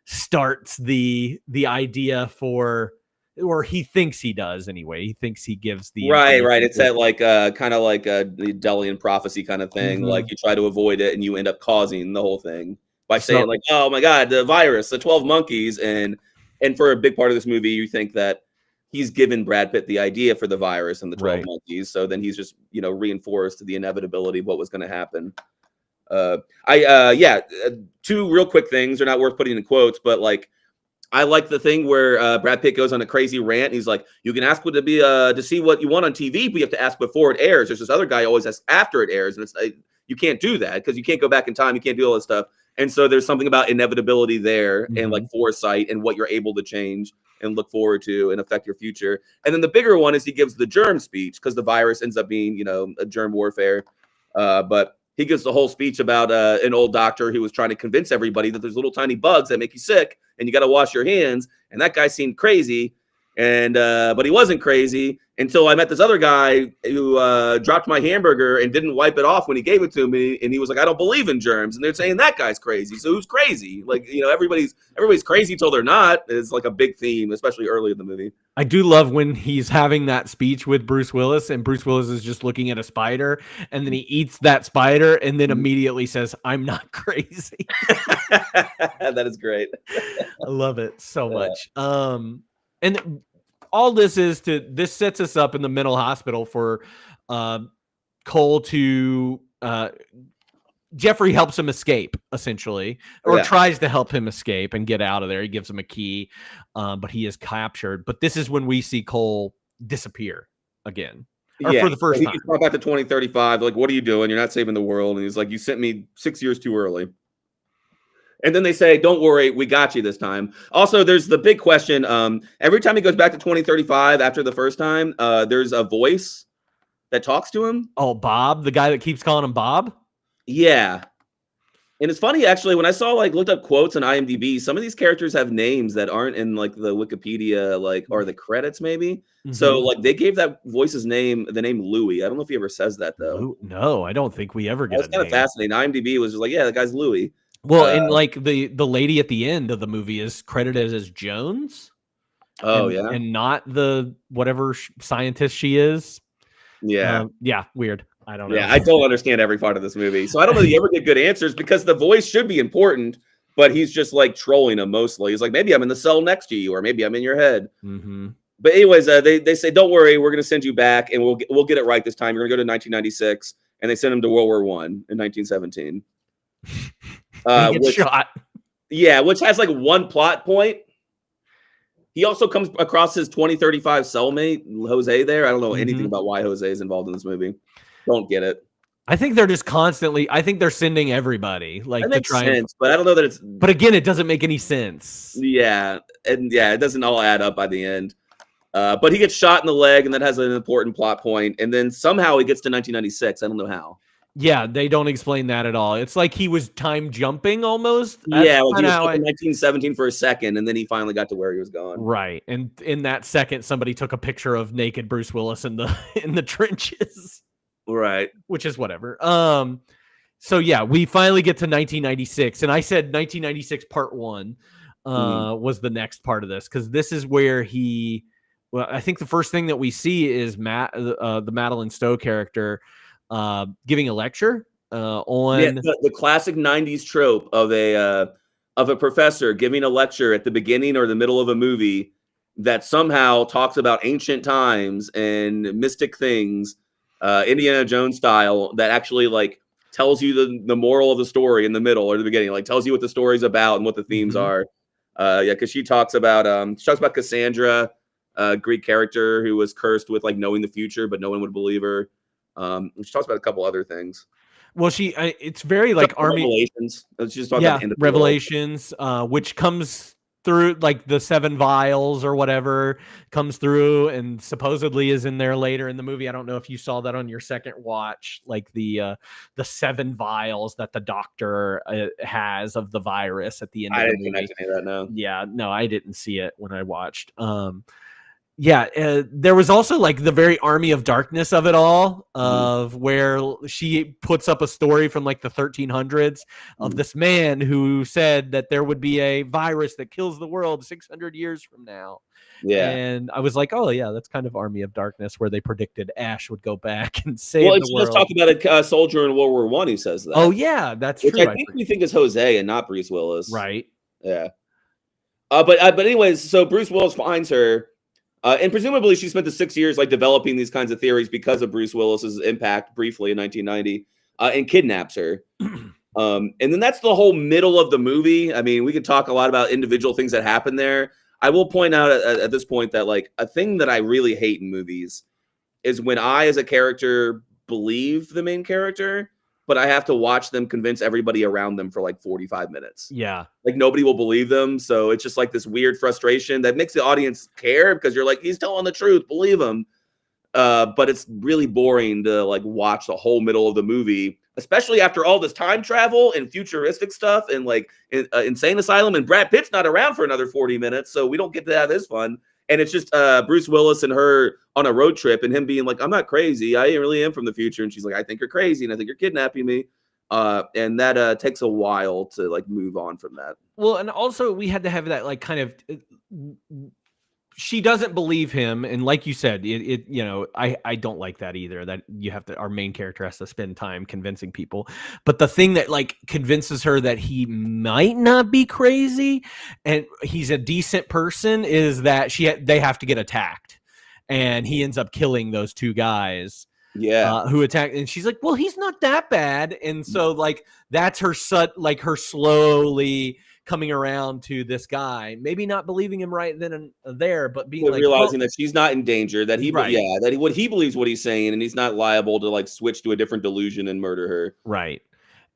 starts the idea for or he thinks he does anyway. He thinks he gives the Right. information It's to- that like kind of like the Delian prophecy kind of thing. Mhm. Like you try to avoid it and you end up causing the whole thing by So- saying like, oh my God, the virus, the 12 monkeys. And for a big part of this movie, you think that he's given Brad Pitt the idea for the virus and the 12 Right. monkeys. So then he's just, reinforced the inevitability of what was going to happen. Two real quick things. They're not worth putting in quotes, but like, I like the thing where Brad Pitt goes on a crazy rant. And he's like, you can ask what to be to see what you want on TV, but you have to ask before it airs. There's this other guy always asks after it airs, and it's you can't do that because you can't go back in time. You can't do all this stuff. And so there's something about inevitability there and like foresight and what you're able to change and look forward to and affect your future. And then the bigger one is he gives the germ speech because the virus ends up being, a germ warfare. But he gives the whole speech about an old doctor who was trying to convince everybody that there's little tiny bugs that make you sick and you got to wash your hands. And that guy seemed crazy. And but he wasn't crazy until I met this other guy who dropped my hamburger and didn't wipe it off when he gave it to me. And he was like, I don't believe in germs. And they're saying that guy's crazy. So who's crazy? Like, everybody's crazy till they're not. It's like a big theme, especially early in the movie. I do love when he's having that speech with Bruce Willis and Bruce Willis is just looking at a spider and then he eats that spider and then immediately says, I'm not crazy. That is great. I love it so much. And all this sets us up in the mental hospital for Cole to Jeffrey helps him escape essentially, or tries to help him escape and get out of there. He gives him a key, but he is captured. But this is when we see Cole disappear again. Or for the first time. He's brought back to 2035. Like, what are you doing? You're not saving the world. And he's like, you sent me 6 years too early. And then they say, don't worry, we got you this time. Also, there's the big question. Every time he goes back to 2035 after the first time, there's a voice that talks to him. Oh, Bob, the guy that keeps calling him Bob? Yeah. And it's funny, actually, when I looked up quotes on IMDb, some of these characters have names that aren't in like the Wikipedia, or the credits maybe. Mm-hmm. So they gave that voice's name, the name Louis. I don't know if he ever says that though. No, I don't think we ever get it. It's kind of fascinating. IMDb was just like, yeah, the guy's Louis. Well, and like the lady at the end of the movie is credited as Jones. Oh, and not the whatever scientist she is. Yeah. Weird. I don't know. Yeah, I don't understand every part of this movie. So I don't know if you ever get good answers because the voice should be important, but he's just like trolling him mostly. He's like, maybe I'm in the cell next to you, or maybe I'm in your head. Mm-hmm. But anyways, they say, don't worry, we're going to send you back and we'll get it right this time. You're going to go to 1996. And they send him to World War I in 1917. Which, shot. Yeah, which has like one plot point. He also comes across his 2035 cellmate, Jose, there. I don't know anything about why Jose is involved in this movie. Don't get it. I think they're just I think they're sending everybody to try sense, but I don't know that it's. But again, it doesn't make any sense. Yeah, it doesn't all add up by the end. But he gets shot in the leg, and that has an important plot point. And then somehow he gets to 1996. I don't know how. Yeah, they don't explain that at all. It's like he was time jumping almost. That's he was stuck in 1917 for a second, and then he finally got to where he was going. Right, and in that second, somebody took a picture of naked Bruce Willis in the trenches. Right, which is whatever. So yeah, we finally get to 1996, and I said 1996 Part 1 was the next part of this because this is where I think the first thing that we see is the Madeline Stowe character. Giving a lecture on the classic 90s trope of a professor giving a lecture at the beginning or the middle of a movie that somehow talks about ancient times and mystic things, Indiana Jones style, that actually like tells you the moral of the story in the middle or the beginning, like tells you what the story's about and what the themes are. Because she talks about Cassandra, Greek character who was cursed with like knowing the future, but no one would believe her. She talks about a couple other things. Well, it's very like army Revelations. She's talking about the end of Revelations, which comes through like the 7 vials or whatever comes through and supposedly is in there later in the movie. I don't know if you saw that on your second watch, like the 7 vials that the doctor has of the virus at the end of the movie. I didn't connect any of that. No. Yeah, no, I didn't see it when I watched. there was also like the very Army of Darkness of it all, of where she puts up a story from like the 1300s of this man who said that there would be a virus that kills the world 600 years from now. Yeah. And I was like, oh yeah, that's kind of Army of Darkness, where they predicted Ash would go back and save Well, the it's world. just talking about a soldier in World War One who says that. Oh yeah, that's which true. I think we think is Jose and not Bruce Willis. Right. Yeah. But anyways, so Bruce Willis finds her, and presumably she spent the 6 years like developing these kinds of theories because of Bruce Willis's impact briefly in 1990, and kidnaps her. And then that's the whole middle of the movie. I mean, we could talk a lot about individual things that happen there. I will point out at this point that like a thing that I really hate in movies is when I, as a character, believe the main character, but I have to watch them convince everybody around them for like 45 minutes. Yeah. Like nobody will believe them. So it's just like this weird frustration that makes the audience care because you're like, he's telling the truth, believe him. But it's really boring to like watch the whole middle of the movie, especially after all this time travel and futuristic stuff and like insane asylum, and Brad Pitt's not around for another 40 minutes. So we don't get to have his fun. And it's just Bruce Willis and her on a road trip and him being like, I'm not crazy. I really am from the future. And she's like, I think you're crazy. And I think you're kidnapping me. And that takes a while to like move on from that. Well, and also we had to have that like kind of, she doesn't believe him. And like you said, I don't like that either, that you have to, our main character has to spend time convincing people. But the thing that like convinces her that he might not be crazy and he's a decent person is that they have to get attacked. And he ends up killing those two guys. Yeah. Who attacked, and she's like, well, he's not that bad. And so like that's her her slowly coming around to this guy, maybe not believing him right then and there, but being like realizing that she's not in danger, that he right. what he believes what he's saying, and he's not liable to like switch to a different delusion and murder her. Right.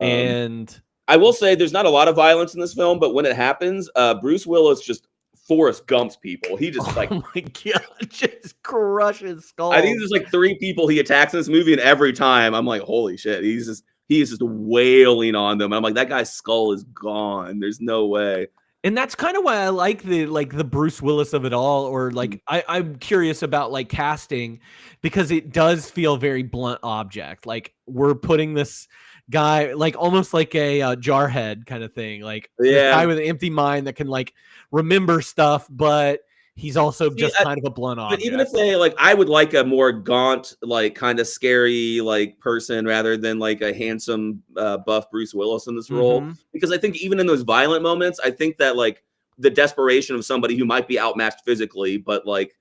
And I will say there's not a lot of violence in this film, but when it happens, Bruce Willis just Forrest Gumps people. He just like, oh my god, just crushes skulls. I think there's like 3 people he attacks in this movie, and every time I'm like, holy shit, he is just wailing on them. And I'm like, that guy's skull is gone. There's no way. And that's kind of why I like the Bruce Willis of it all, or like I'm curious about like casting, because it does feel very blunt object. Like we're putting this guy like almost like a Jarhead kind of thing, like this guy with an empty mind that can like remember stuff, but he's also just kind of a blunt object. But even if they like, I would like a more gaunt, like kind of scary like person rather than like a handsome buff Bruce Willis in this role, because I think even in those violent moments, I think that like the desperation of somebody who might be outmatched physically, but like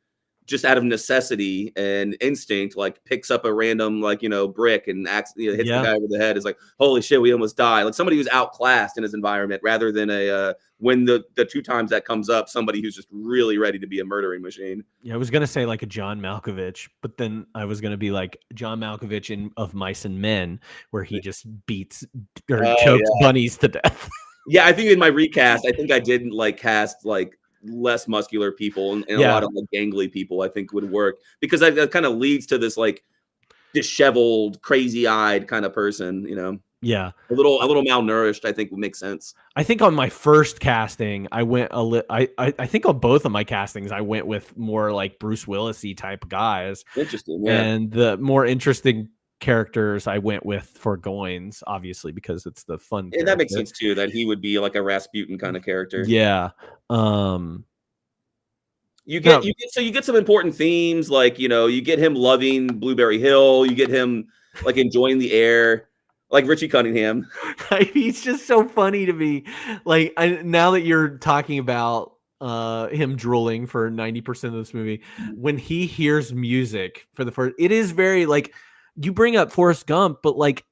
just out of necessity and instinct, like picks up a random like brick and hits the guy over the head, is like, holy shit, we almost die. Like somebody who's outclassed in his environment, rather than when the 2 times that comes up, somebody who's just really ready to be a murdering machine. Yeah, I was gonna say like a John Malkovich, but then I was gonna be like John Malkovich of Mice and Men, where he just beats or chokes bunnies to death. Yeah, I think in my recast, I think I didn't like cast like less muscular people and a lot of like gangly people. I think would work, because that kind of leads to this like disheveled, crazy-eyed kind of person, Yeah, a little malnourished. I think would make sense. I think on my first casting, I went I think on both of my castings, I went with more like Bruce Willis-y type guys. Interesting, yeah. And the more interesting characters I went with for Goins, obviously, because it's the fun. And that makes sense too, that he would be like a Rasputin kind of character. Yeah. You get some important themes, like you get him loving Blueberry Hill, you get him like enjoying the air, like Richie Cunningham. He's just so funny to me. Like now that you're talking about him drooling for 90% of this movie, when he hears music for the first, it is very like, you bring up Forrest Gump, but like,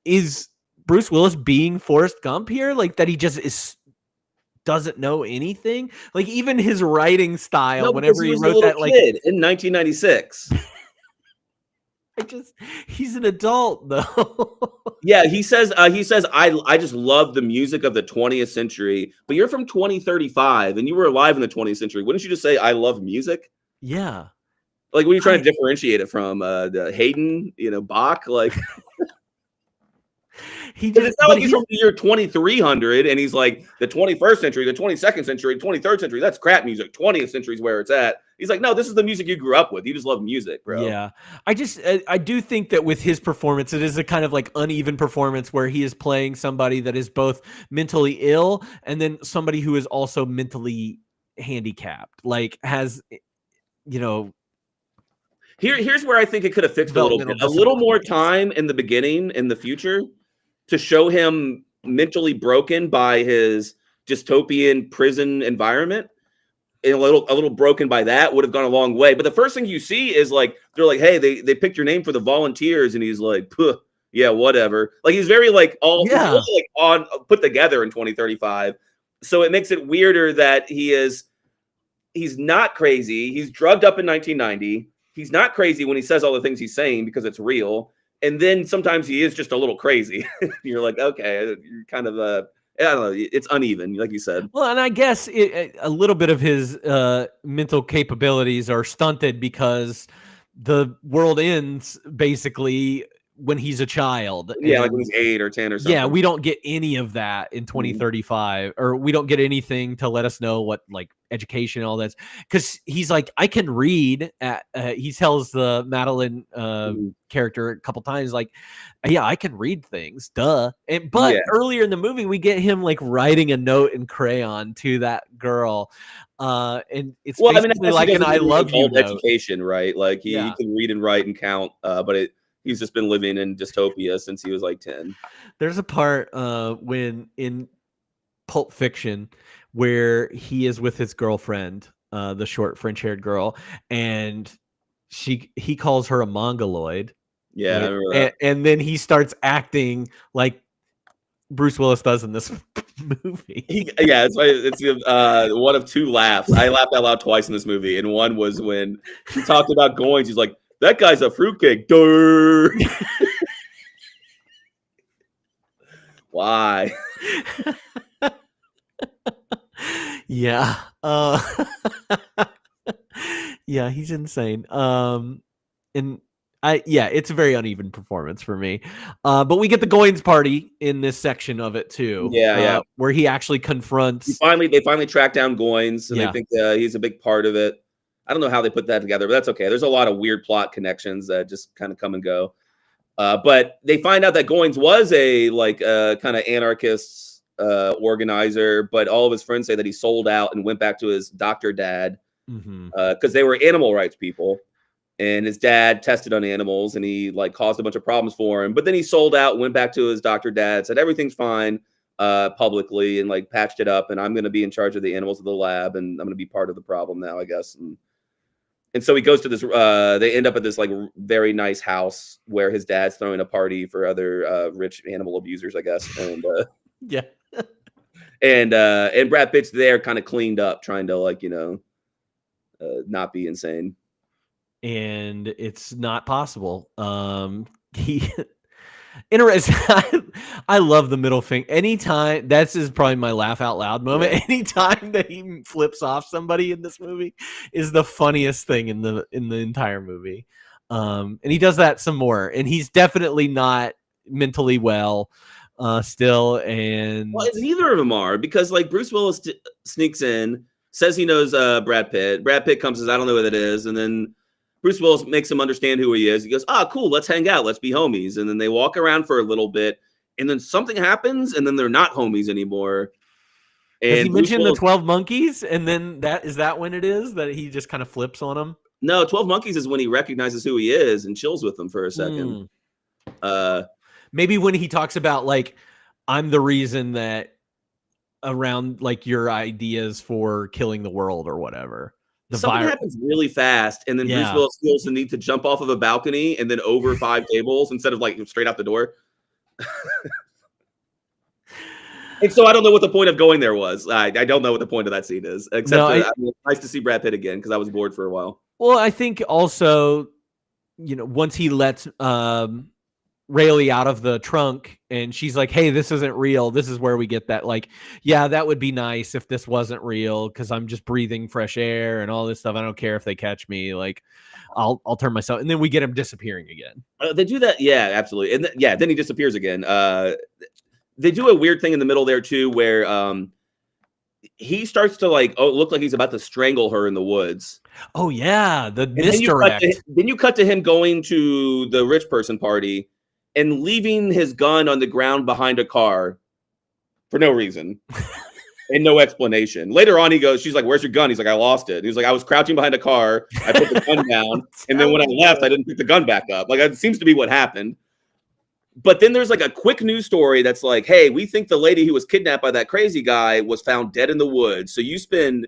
is Bruce Willis being Forrest Gump here? Like that he just doesn't know anything. Like even his writing style, whenever he wrote that, like in 1996. He's an adult though. Yeah, he says I just love the music of the 20th century, but you're from 2035 and you were alive in the 20th century. Wouldn't you just say I love music? Yeah. Like, what are you trying to differentiate it from? Haydn, Bach? Like, He Because just, it's not but like he's from the year 2300 and he's like the 21st century, the 22nd century, 23rd century. That's crap music. 20th century is where it's at. He's like, no, this is the music you grew up with. You just love music, bro. Yeah, I do think that with his performance, it is a kind of like uneven performance where he is playing somebody that is both mentally ill and then somebody who is also mentally handicapped, like has, you know. Here's where I think it could have fixed a little bit. A little more time in the beginning, in the future, to show him mentally broken by his dystopian prison environment. And a little broken by that would have gone a long way. But the first thing you see is like they're like, hey, they picked your name for the volunteers, and he's like, puh, yeah, whatever. Like he's very like he's really, like on put together in 2035. So it makes it weirder that he's not crazy. He's drugged up in 1990. He's not crazy when he says all the things he's saying because it's real. And then sometimes he is just a little crazy. You're like, okay, you're kind of I don't know. It's uneven, like you said. Well, and I guess a little bit of his mental capabilities are stunted because the world ends basically when he's a child. Yeah, like when he's 8 or 10 or something. Yeah, we don't get any of that in 2035, or we don't get anything to let us know what like education and all that. Because he's like, I can read. He tells the Madeline character a couple times, like, yeah, I can read things, duh. But earlier in the movie, we get him like writing a note in crayon to that girl. And it's basically like an "I love you" note. Education, right? Like he can read and write and count, but he's just been living in dystopia since he was like 10. There's a part when in Pulp Fiction where he is with his girlfriend, the short French-haired girl, and he calls her a mongoloid. Yeah, right? I remember that. And then he starts acting like Bruce Willis does in this movie. It's one of 2 laughs. I laughed out loud twice in this movie, and one was when he talked about Goins. He's like, that guy's a fruitcake. Durr. Why? Yeah. Yeah, he's insane. And it's a very uneven performance for me. But we get the Goins party in this section of it too. Yeah. Where he actually confronts. They finally track down Goins, and they think he's a big part of it. I don't know how they put that together, but that's okay. There's a lot of weird plot connections that just kind of come and go. But they find out that Goins was a kind of anarchist organizer, but all of his friends say that he sold out and went back to his doctor dad because they were animal rights people. And his dad tested on animals, and he like caused a bunch of problems for him. But then he sold out, went back to his doctor dad, said everything's fine publicly, and like patched it up. And I'm going to be in charge of the animals of the lab, and I'm going to be part of the problem now, I guess. And so he goes to this. They end up at this like very nice house where his dad's throwing a party for other rich animal abusers, I guess. And and Brad Pitt's there, kind of cleaned up, trying to not be insane. And it's not possible. Interesting. I love the middle finger. Anytime, that's is probably my laugh out loud moment. Yeah. Anytime that he flips off somebody in this movie is the funniest thing in the entire movie. And he does that some more. And he's definitely not mentally well still. And neither of them are, because like Bruce Willis sneaks in, says he knows Brad Pitt. Brad Pitt comes and says, I don't know what it is, and then Bruce Willis makes him understand who he is. He goes, cool, let's hang out. Let's be homies. And then they walk around for a little bit, and then something happens, and then they're not homies anymore. And he mentioned the 12 Monkeys, and then is that when it is that he just kind of flips on them? No, 12 Monkeys is when he recognizes who he is and chills with them for a second. Maybe when he talks about, like, I'm the reason that around, like, your ideas for killing the world or whatever. Something happens really fast, and then Bruce Willis feels the need to jump off of a balcony and then over 5 tables instead of like straight out the door. And so I don't know what the point of going there was. I don't know what the point of that scene is, except nice to see Brad Pitt again because I was bored for a while. Well, I think also, once he lets Rayleigh out of the trunk, and she's like, hey, this isn't real. This is where we get that. Like, yeah, that would be nice if this wasn't real, because I'm just breathing fresh air and all this stuff. I don't care if they catch me. Like, I'll turn myself. And then we get him disappearing again. They do that. Yeah, absolutely. And then he disappears again. They do a weird thing in the middle there too, where he starts to look like he's about to strangle her in the woods. Oh yeah, the And misdirect. then you cut to him going to the rich person party and leaving his gun on the ground behind a car for no reason and no explanation. Later on, she's like, where's your gun? He's like, I lost it. He was like, I was crouching behind a car. I put the gun down. And then when I left, I didn't pick the gun back up. Like, it seems to be what happened. But then there's like a quick news story that's like, hey, we think the lady who was kidnapped by that crazy guy was found dead in the woods. So you spend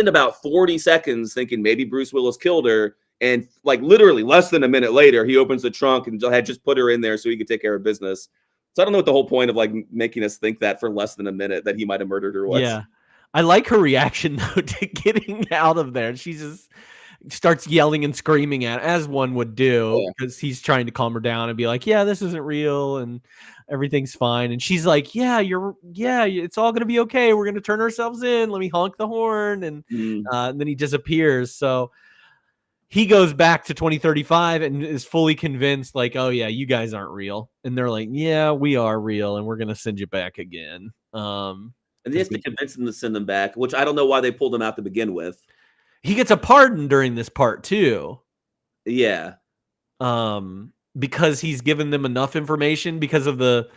about 40 seconds thinking maybe Bruce Willis killed her. And like literally less than a minute later, he opens the trunk and had just put her in there so he could take care of business. So I don't know what the whole point of like making us think that for less than a minute that he might have murdered her was. Yeah. I like her reaction though to getting out of there. She just starts yelling and screaming as one would do, because he's trying to calm her down and be like, yeah, this isn't real and everything's fine. And she's like, yeah, it's all going to be okay. We're going to turn ourselves in. Let me honk the horn. And then he disappears. So he goes back to 2035 and is fully convinced, like, oh yeah, you guys aren't real. And they're like, yeah, we are real, and we're gonna send you back again. And he has to convince them to send them back, which I don't know why they pulled him out to begin with. He gets a pardon during this part too. Yeah. Because he's given them enough information because of the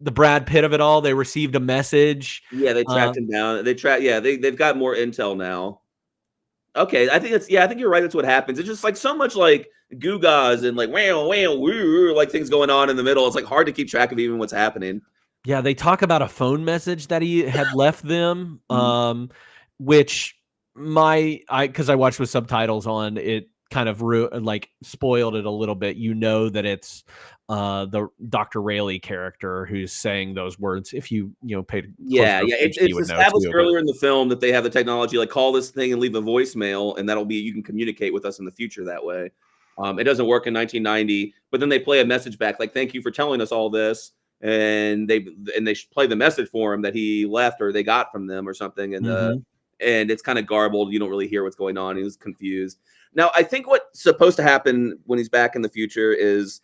Brad Pitt of it all. They received a message. Yeah, they tracked him down. They've got more intel now. Okay, I think you're right. That's what happens. It's just like so much like gewgaws and like woo, like things going on in the middle. It's like hard to keep track of even what's happening. Yeah, they talk about a phone message that he had left them, which because I watched with subtitles on, it kind of spoiled it a little bit. You know that it's the Dr. Rayleigh character who's saying those words. If you paid it's established earlier in the film that they have the technology like call this thing and leave a voicemail, and that'll be you can communicate with us in the future that way. It doesn't work in 1990, but then they play a message back like, thank you for telling us all this, and they play the message for him that he left or they got from them or something, and it's kind of garbled. You don't really hear what's going on. He was confused. Now, I think what's supposed to happen when he's back in the future is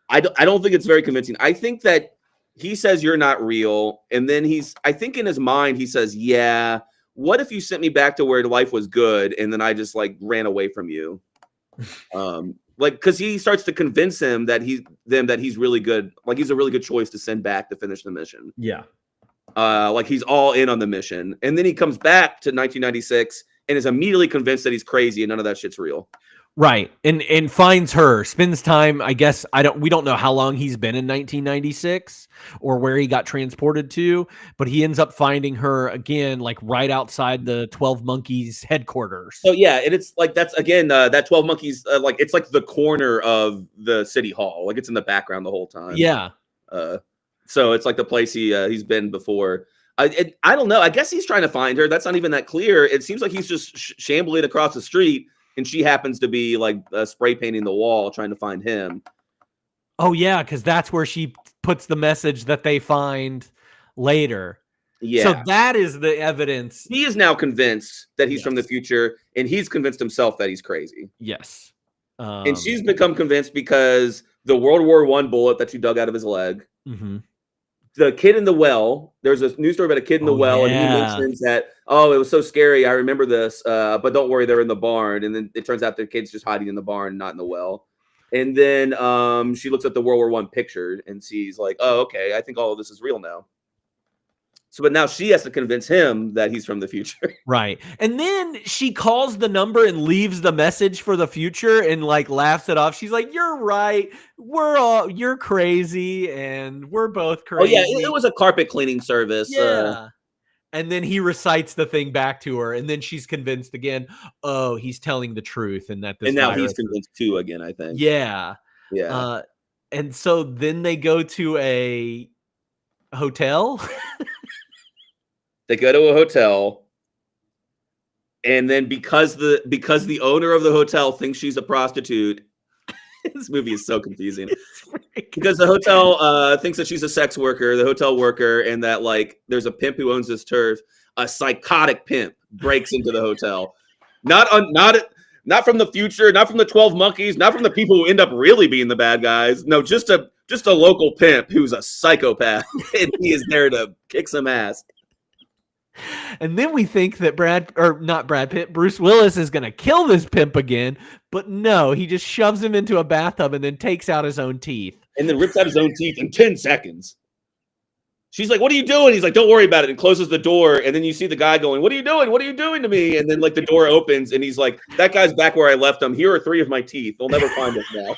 I don't think it's very convincing. I think that he says you're not real, and then I think in his mind he says, yeah, what if you sent me back to where life was good and then I just like ran away from you? Because he starts to convince him that he's really good, like he's a really good choice to send back to finish the mission. Yeah. Like he's all in on the mission. And then he comes back to 1996 and is immediately convinced that he's crazy and none of that shit's real. Right. And finds her, spends time, I guess, we don't know how long he's been in 1996 or where he got transported to, but he ends up finding her again, like right outside the 12 Monkeys headquarters. So yeah, and it's like, that's again, that 12 Monkeys, like it's like the corner of the city hall. Like it's in the background the whole time. Yeah. So it's like the place he's been before. I don't know. I guess he's trying to find her. That's not even that clear. It seems like he's just shambling across the street, and she happens to be like spray painting the wall, trying to find him. Oh yeah, because that's where she puts the message that they find later. Yeah. So that is the evidence. He is now convinced that he's from the future, and he's convinced himself that he's crazy. Yes. And she's become convinced because the World War I bullet that she dug out of his leg. Mm-hmm. The kid in the well, there's a news story about a kid in the well, and he mentions that, oh, it was so scary. I remember this, but don't worry, they're in the barn. And then it turns out the kid's just hiding in the barn, not in the well. And then she looks at the World War I picture and sees like, oh, okay, I think all of this is real now. So, but now she has to convince him that he's from the future. Right. And then she calls the number and leaves the message for the future and like laughs it off. She's like, you're right. You're crazy. And we're both crazy. Oh, yeah. It was a carpet cleaning service. Yeah. And then he recites the thing back to her. And then she's convinced again, oh, he's telling the truth. And that this and now he's convinced too again, I think. Yeah. Yeah. And so then they go to a hotel. They go to a hotel, and then because the owner of the hotel thinks she's a prostitute, This movie is so confusing because the hotel thinks that she's a sex worker, the hotel worker, and that like there's a pimp who owns this turf. A psychotic pimp breaks into the hotel, not from the future, not from the 12 Monkeys, not from the people who end up really being the bad guys. No, just a local pimp who's a psychopath, and he is there to kick some ass. And then we think that Bruce Willis is going to kill this pimp again, but no, he just shoves him into a bathtub and then takes out his own teeth. And then rips out his own teeth in 10 seconds. She's like, what are you doing? He's like, don't worry about it, and closes the door. And then you see the guy going, what are you doing? What are you doing to me? And then like the door opens and he's like, that guy's back where I left him. Here are 3 of my teeth. They'll never find us now.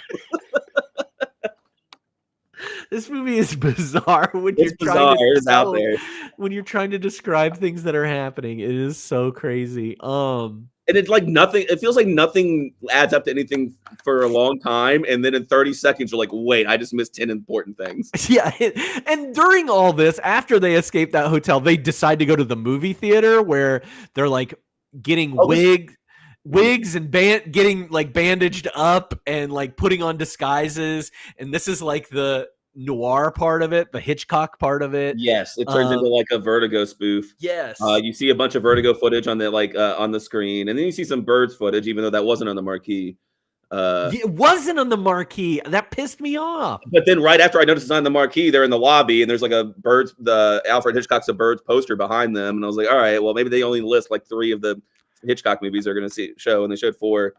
This movie is bizarre when It's bizarre. It's out there. When you're trying to describe things that are happening. It is so crazy. And it's like nothing. It feels like nothing adds up to anything for a long time. And then in 30 seconds, you're like, wait, I just missed 10 important things. Yeah. And during all this, after they escape that hotel, they decide to go to the movie theater where they're like getting wigs and getting like bandaged up and like putting on disguises. And this is like the noir part of it, the Hitchcock part of it. Yes, it turns into like a Vertigo spoof. Yes. You see a bunch of Vertigo footage on the on the screen, and then you see some Birds footage, even though that wasn't on the marquee. It wasn't on the marquee. That pissed me off. But then right after I noticed it's on the marquee, they're in the lobby, and there's like the Alfred Hitchcock's A Birds poster behind them, and I was like, all right, well maybe they only list like 3 of the Hitchcock movies they're going to show, and they showed 4.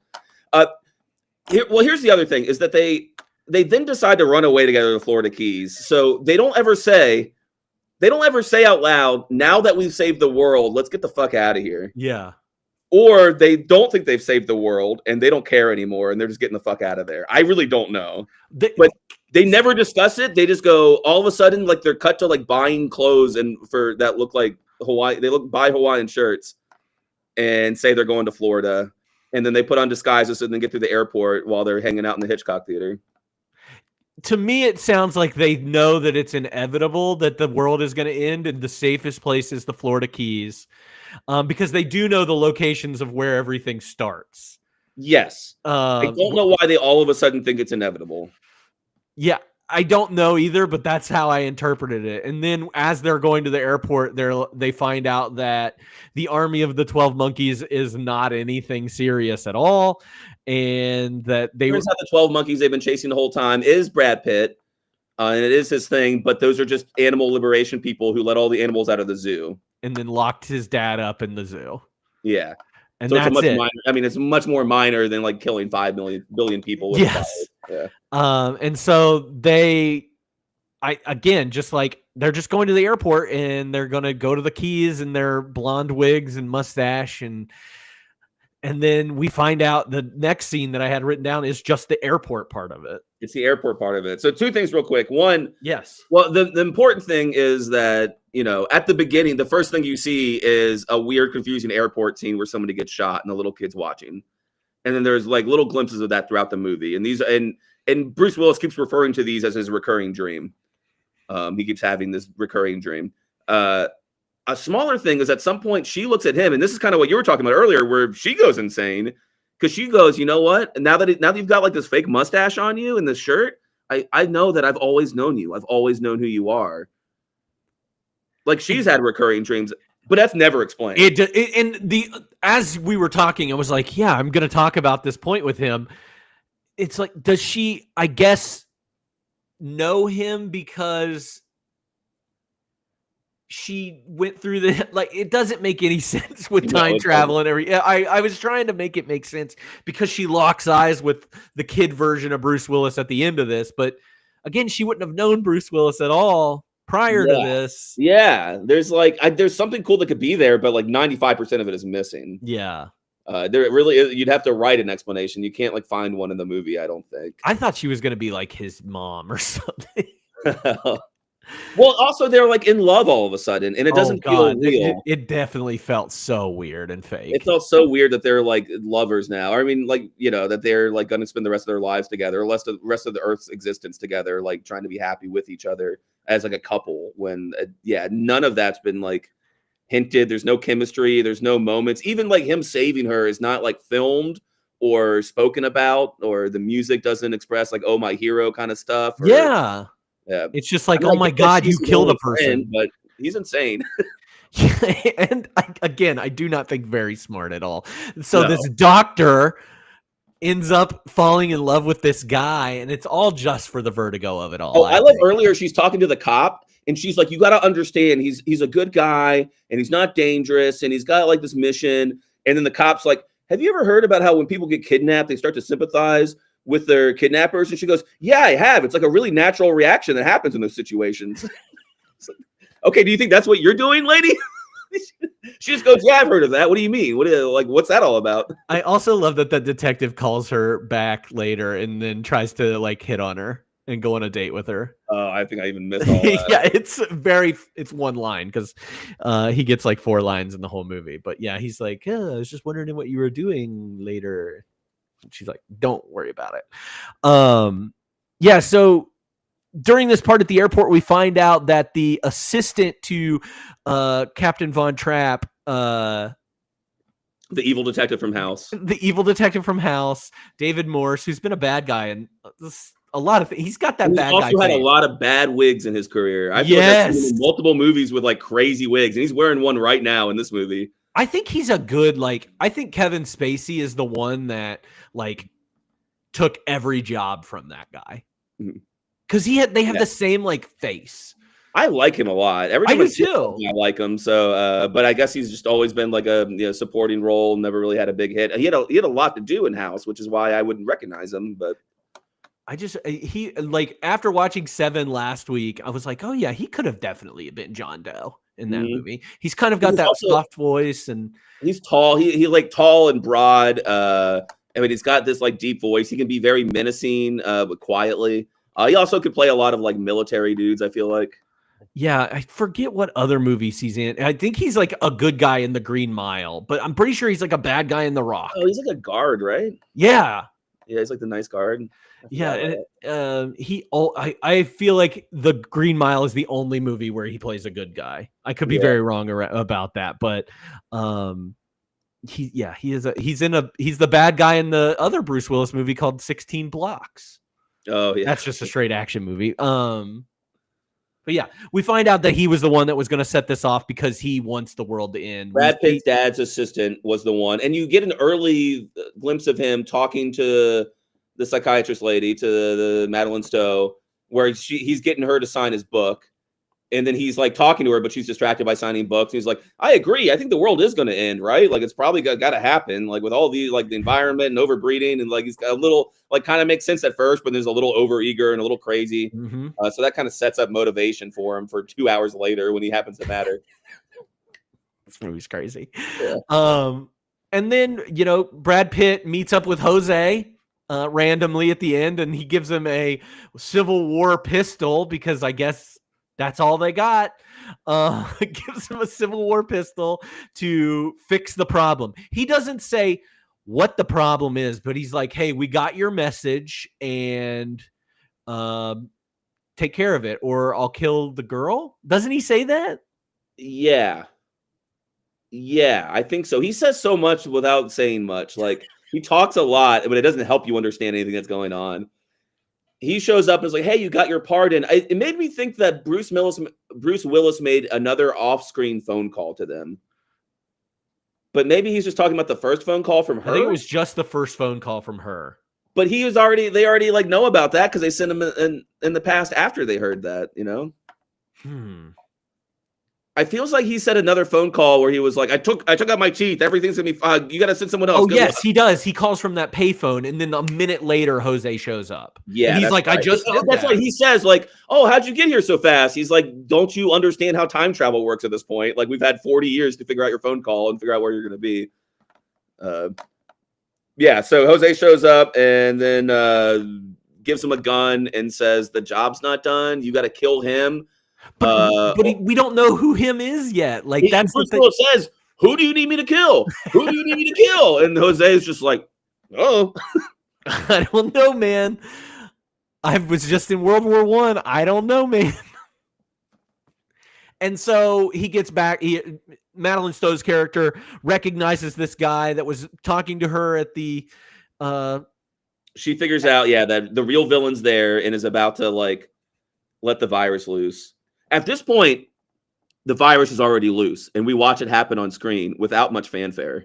Here's the other thing is that they then decide to run away together to the Florida Keys. So they don't ever say out loud, now that we've saved the world, let's get the fuck out of here. Yeah. Or they don't think they've saved the world and they don't care anymore and they're just getting the fuck out of there. I really don't know. But they never discuss it. They just go all of a sudden, like they're cut to like buying clothes and that look like Hawaii. They buy Hawaiian shirts and say they're going to Florida. And then they put on disguises and then get through the airport while they're hanging out in the Hitchcock theater. To me, it sounds like they know that it's inevitable that the world is going to end, and the safest place is the Florida Keys, because they do know the locations of where everything starts. Yes. I don't know why they all of a sudden think it's inevitable. Yeah, I don't know either, but that's how I interpreted it. And then as they're going to the airport, they find out that the army of the 12 Monkeys is not anything serious at all. And that turns out the 12 Monkeys they've been chasing the whole time is Brad Pitt, and it is his thing. But those are just animal liberation people who let all the animals out of the zoo and then locked his dad up in the zoo. Yeah, and so that's it. Minor, I mean, it's much more minor than like killing 5 billion people. With yes. Yeah. And so they're just going to the airport and they're going to go to the Keys in their blonde wigs and mustache and then we find out the next scene that I had written down is just the airport part of it. It's the airport part of it. So 2 things real quick. One, yes. Well, the important thing is that, at the beginning, the first thing you see is a weird, confusing airport scene where somebody gets shot and the little kid's watching. And then there's like little glimpses of that throughout the movie. And these and Bruce Willis keeps referring to these as his recurring dream. He keeps having this recurring dream. A smaller thing is at some point she looks at him, and this is kind of what you were talking about earlier, where she goes insane because she goes, you know what? Now that you've got like this fake mustache on you and this shirt, I know that I've always known you. I've always known who you are. Like she's had recurring dreams, but that's never explained. As we were talking, I was like, yeah, I'm going to talk about this point with him. It's like, does she, I guess, know him because she went through it doesn't make any sense with time travel and everything. I was trying to make it make sense because she locks eyes with the kid version of Bruce Willis at the end of this. But again, she wouldn't have known Bruce Willis at all prior to this. Yeah. There's there's something cool that could be there, but like 95% of it is missing. Yeah. There really is. You'd have to write an explanation. You can't find one in the movie, I don't think. I thought she was going to be like his mom or something. Well, also they're like in love all of a sudden, and it doesn't feel real. It definitely felt so weird and fake. It felt so weird that they're like lovers now. I mean, that they're like going to spend the rest of their lives together, or the rest of the Earth's existence together, like trying to be happy with each other as like a couple. When none of that's been like hinted. There's no chemistry. There's no moments. Even like him saving her is not like filmed or spoken about, or the music doesn't express like, oh, my hero kind of stuff. Or, Yeah. yeah. It's just like, I mean, oh I my get that God, you she's his killed a only friend, person. but he's insane. And again, I do not think very smart at all. So No. this doctor ends up falling in love with this guy, and it's all just for the vertigo of it all. Oh, I love think. earlier she's talking to the cop, and she's like, you got to understand, he's a good guy, and he's not dangerous, and he's got like this mission. And then the cop's like, have you ever heard about how when people get kidnapped, they start to sympathize with their kidnappers? And she goes, yeah, I have. It's like a really natural reaction that happens in those situations. It's like, okay, do you think that's what you're doing, lady? She just goes, yeah, I've heard of that. What do you mean? What's that all about? I also love that the detective calls her back later and then tries to like hit on her and go on a date with her. Oh, I think I even missed all that. Yeah, it's one line because he gets like 4 lines in the whole movie. But yeah, he's like, I was just wondering what you were doing later. She's like, don't worry about it. Yeah, so during this part at the airport, we find out that the assistant to Captain Von Trapp, The evil detective from House. David Morse, who's been a bad guy and a lot of things. He's got that And bad he's guy. also had a face. lot of bad wigs in his career. I feel like I've seen him in multiple movies with like crazy wigs, and he's wearing one right now in this movie. I think he's a good, I think Kevin Spacey is the one that like took every job from that guy. Because they have the same like face. I like him a lot. Every time I do see him, too. I like him. So, but I guess he's just always been like a supporting role. Never really had a big hit. He had a lot to do in House, which is why I wouldn't recognize him. But he after watching Seven last week, I was like, oh yeah, he could have definitely been John Doe in that movie. He's kind of got that soft voice, and he's tall. He like tall and broad. I mean, he's got this like deep voice. He can be very menacing, but quietly. He also could play a lot of like military dudes, I feel like. Yeah, I forget what other movies he's in. I think he's like a good guy in The Green Mile, but I'm pretty sure he's like a bad guy in The Rock. Oh, he's like a guard, right? Yeah. Yeah, he's like the nice guard. Yeah, and I feel like The Green Mile is the only movie where he plays a good guy. I could be very wrong about that, but he's the bad guy in the other Bruce Willis movie called 16 Blocks. Oh yeah, that's just a straight action movie. But yeah, we find out that he was the one that was going to set this off because he wants the world to end. Brad Pitt's dad's assistant was the one, and you get an early glimpse of him talking to the psychiatrist lady, to the Madeline Stowe, where he's getting her to sign his book. And then he's like talking to her, but she's distracted by signing books. And he's like, I agree. I think the world is going to end, right? Like, it's probably got to happen. Like, with all the, like, the environment and overbreeding. And, like, he's got a little, like, kind of makes sense at first, but there's a little overeager and a little crazy. Mm-hmm. So that kind of sets up motivation for him for 2 hours later when he happens to matter. This movie's crazy. Yeah. And then, Brad Pitt meets up with Jose randomly at the end, and he gives him a Civil War pistol because I guess that's all they got. Gives him a Civil War pistol to fix the problem. He doesn't say what the problem is, but he's like, hey, we got your message and take care of it or I'll kill the girl. Doesn't he say that? Yeah. Yeah, I think so. He says so much without saying much. Like, he talks a lot, but it doesn't help you understand anything that's going on. He shows up and is like, hey, you got your pardon. It made me think that Bruce Willis made another off-screen phone call to them. But maybe he's just talking about the first phone call from her. I think it was just the first phone call from her. But they already like know about that because they sent him in the past after they heard that, I feels like he said another phone call where he was like, I took out my teeth. Everything's gonna be fine. You got to send someone else. Oh, yes, he does. He calls from that payphone, and then a minute later, Jose shows up. Yeah, and he's like, right. I just did that's that. why he says, like, oh, how'd you get here so fast? He's like, don't you understand how time travel works at this point? Like, we've had 40 years to figure out your phone call and figure out where you're gonna be. Yeah, so Jose shows up and then gives him a gun and says, the job's not done. You got to kill him. But we don't know who him is yet. Like, that's the thing. Says, who do you need me to kill? Who do you need me to kill? And Jose is just like, oh, I don't know, man. I was just in World War I. I don't know, man. And so he gets back. Madeline Stowe's character recognizes this guy that was talking to her at the She figures out, that the real villain's there and is about to like let the virus loose. At this point, the virus is already loose, and we watch it happen on screen without much fanfare.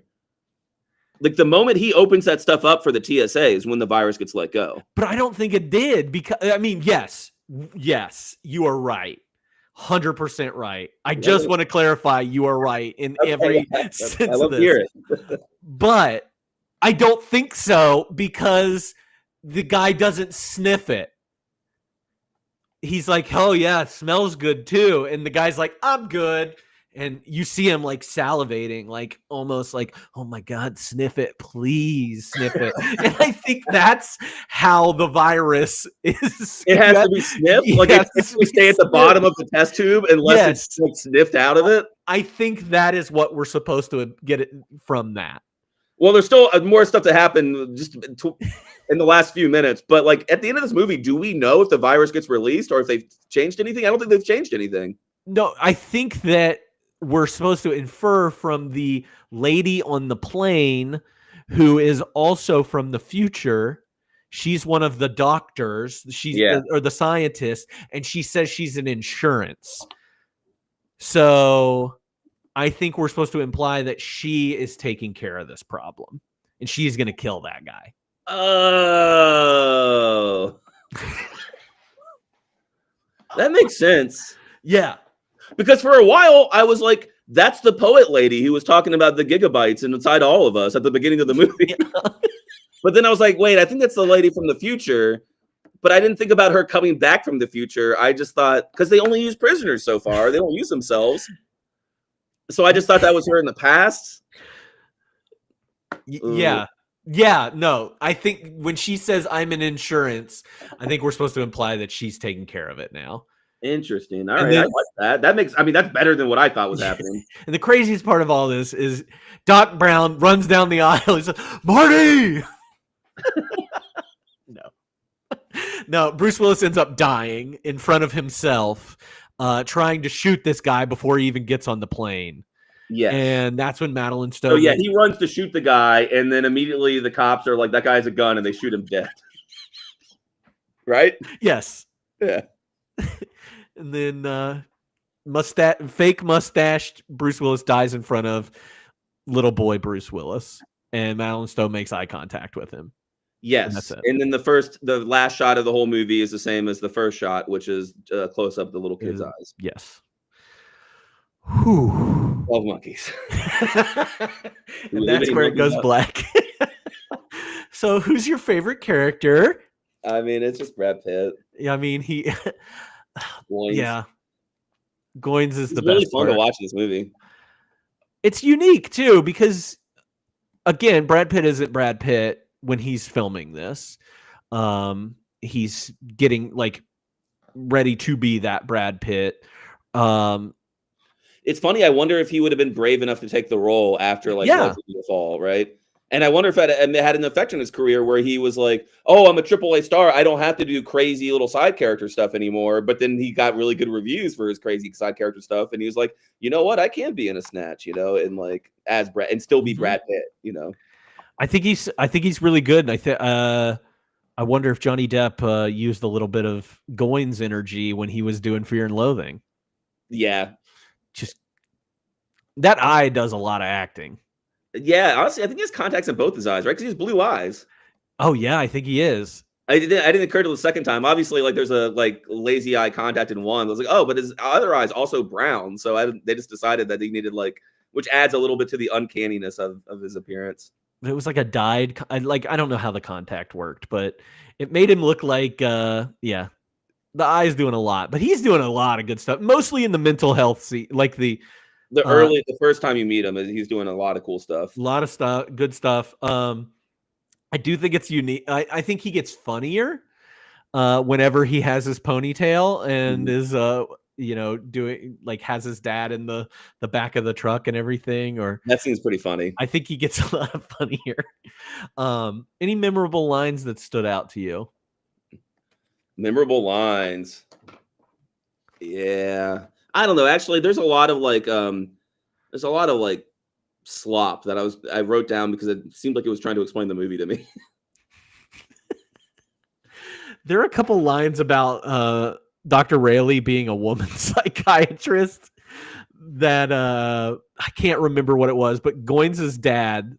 Like the moment he opens that stuff up for the TSA is when the virus gets let go. But I don't think it did, because I mean, yes, you are right. 100% right. I just want to clarify you are right in every sense I love of this. to hear it. But I don't think so, because the guy doesn't sniff it. He's like, oh yeah, it smells good too. And the guy's like, I'm good. And you see him like salivating, like almost like, oh my God, sniff it, please sniff it. And I think that's how the virus is. It has to be sniffed. Like it has to stay at the bottom of the test tube unless it's like sniffed out of it. I think that is what we're supposed to get it from that. Well, there's still more stuff to happen just in the last few minutes. But like at the end of this movie, do we know if the virus gets released or if they've changed anything? I don't think they've changed anything. No, I think that we're supposed to infer from the lady on the plane, who is also from the future. She's one of the doctors. She's or the scientist, and she says she's an insurance. So I think we're supposed to imply that she is taking care of this problem, and she's going to kill that guy. Oh, that makes sense. Yeah. Because for a while, I was like, that's the poet lady who was talking about the gigabytes inside all of us at the beginning of the movie. But then I was like, wait, I think that's the lady from the future. But I didn't think about her coming back from the future. I just thought, because they only use prisoners so far. They don't use themselves. So I just thought that was her in the past. Yeah. Yeah, no. I think when she says I'm an insurance, I think we're supposed to imply that she's taking care of it now. Interesting. All right. I like that. That makes, I mean, that's better than what I thought was happening. And the craziest part of all this is Doc Brown runs down the aisle. He says, Marty! No, Bruce Willis ends up dying in front of himself, trying to shoot this guy before he even gets on the plane. Yeah. And that's when Madeline Stowe. So, yeah, he runs to shoot the guy, and then immediately the cops are like, that guy has a gun, and they shoot him dead. Right? Yes. Yeah. And then fake mustached Bruce Willis dies in front of little boy Bruce Willis, and Madeline Stowe makes eye contact with him. Yes. And then the last shot of the whole movie is the same as the first shot, which is close up the little kid's eyes. Yes. Whew. 12 monkeys. And that's where it goes black. So who's your favorite character? I mean, it's just Brad Pitt. Yeah, I mean, Goins. Yeah. Goins is the really best fun part. to watch this movie. It's unique too, because again, Brad Pitt isn't Brad Pitt when he's filming this. He's getting like ready to be that Brad Pitt. It's funny. I wonder if he would have been brave enough to take the role after like Legend of the Fall, right? And I wonder if it had an effect on his career where he was like, oh, I'm a AAA star. I don't have to do crazy little side character stuff anymore. But then he got really good reviews for his crazy side character stuff. And he was like, you know what? I can be in a Snatch, and like as Brad and still be Brad Pitt, I think he's really good. And I wonder if Johnny Depp used a little bit of Goins energy when he was doing Fear and Loathing. Yeah. Just that eye does a lot of acting. Yeah, honestly, I think he has contacts in both his eyes, right? Because he has blue eyes. Oh yeah, I think he is. I didn't occur till the second time. Obviously, like there's a like lazy eye contact in one. I was like, oh, but his other eye is also brown. So they just decided that he needed which adds a little bit to the uncanniness of his appearance. It was like a dyed, I don't know how the contact worked, but it made him look like, the eye's doing a lot, but he's doing a lot of good stuff, mostly in the mental health scene, like the first time you meet him, he's doing a lot of cool stuff. A lot of stuff, good stuff. I do think it's unique. I think he gets funnier whenever he has his ponytail and is doing has his dad in the back of the truck and everything. Or that seems pretty funny. I think he gets a lot of funnier. Any memorable lines that stood out to you? Memorable lines. Yeah. I don't know. Actually, there's a lot of slop that I wrote down because it seemed like it was trying to explain the movie to me. There are a couple lines about Dr. Rayleigh being a woman psychiatrist that I can't remember what it was, but Goins' dad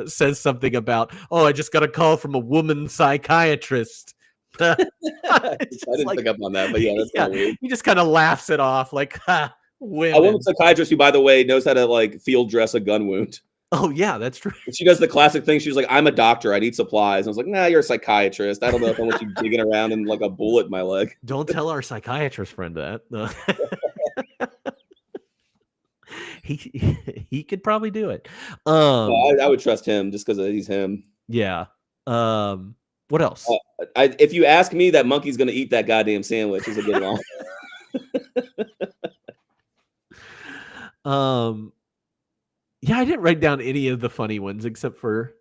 says something about, "Oh, I just got a call from a woman psychiatrist." I didn't pick up on that, but yeah, that's kind of weird. He just kind of laughs it off, like, "Ha, women." A woman psychiatrist who, by the way, knows how to like field dress a gun wound. Oh yeah, that's true. She does the classic thing. She's like, "I'm a doctor. I need supplies." And I was like, "Nah, you're a psychiatrist. I don't know if I want you digging around in like a bullet in my leg." Don't tell our psychiatrist friend that. No. He could probably do it. I would trust him just because he's him. Yeah. What else? If you ask me, that monkey's gonna eat that goddamn sandwich is a good line. Yeah, I didn't write down any of the funny ones except for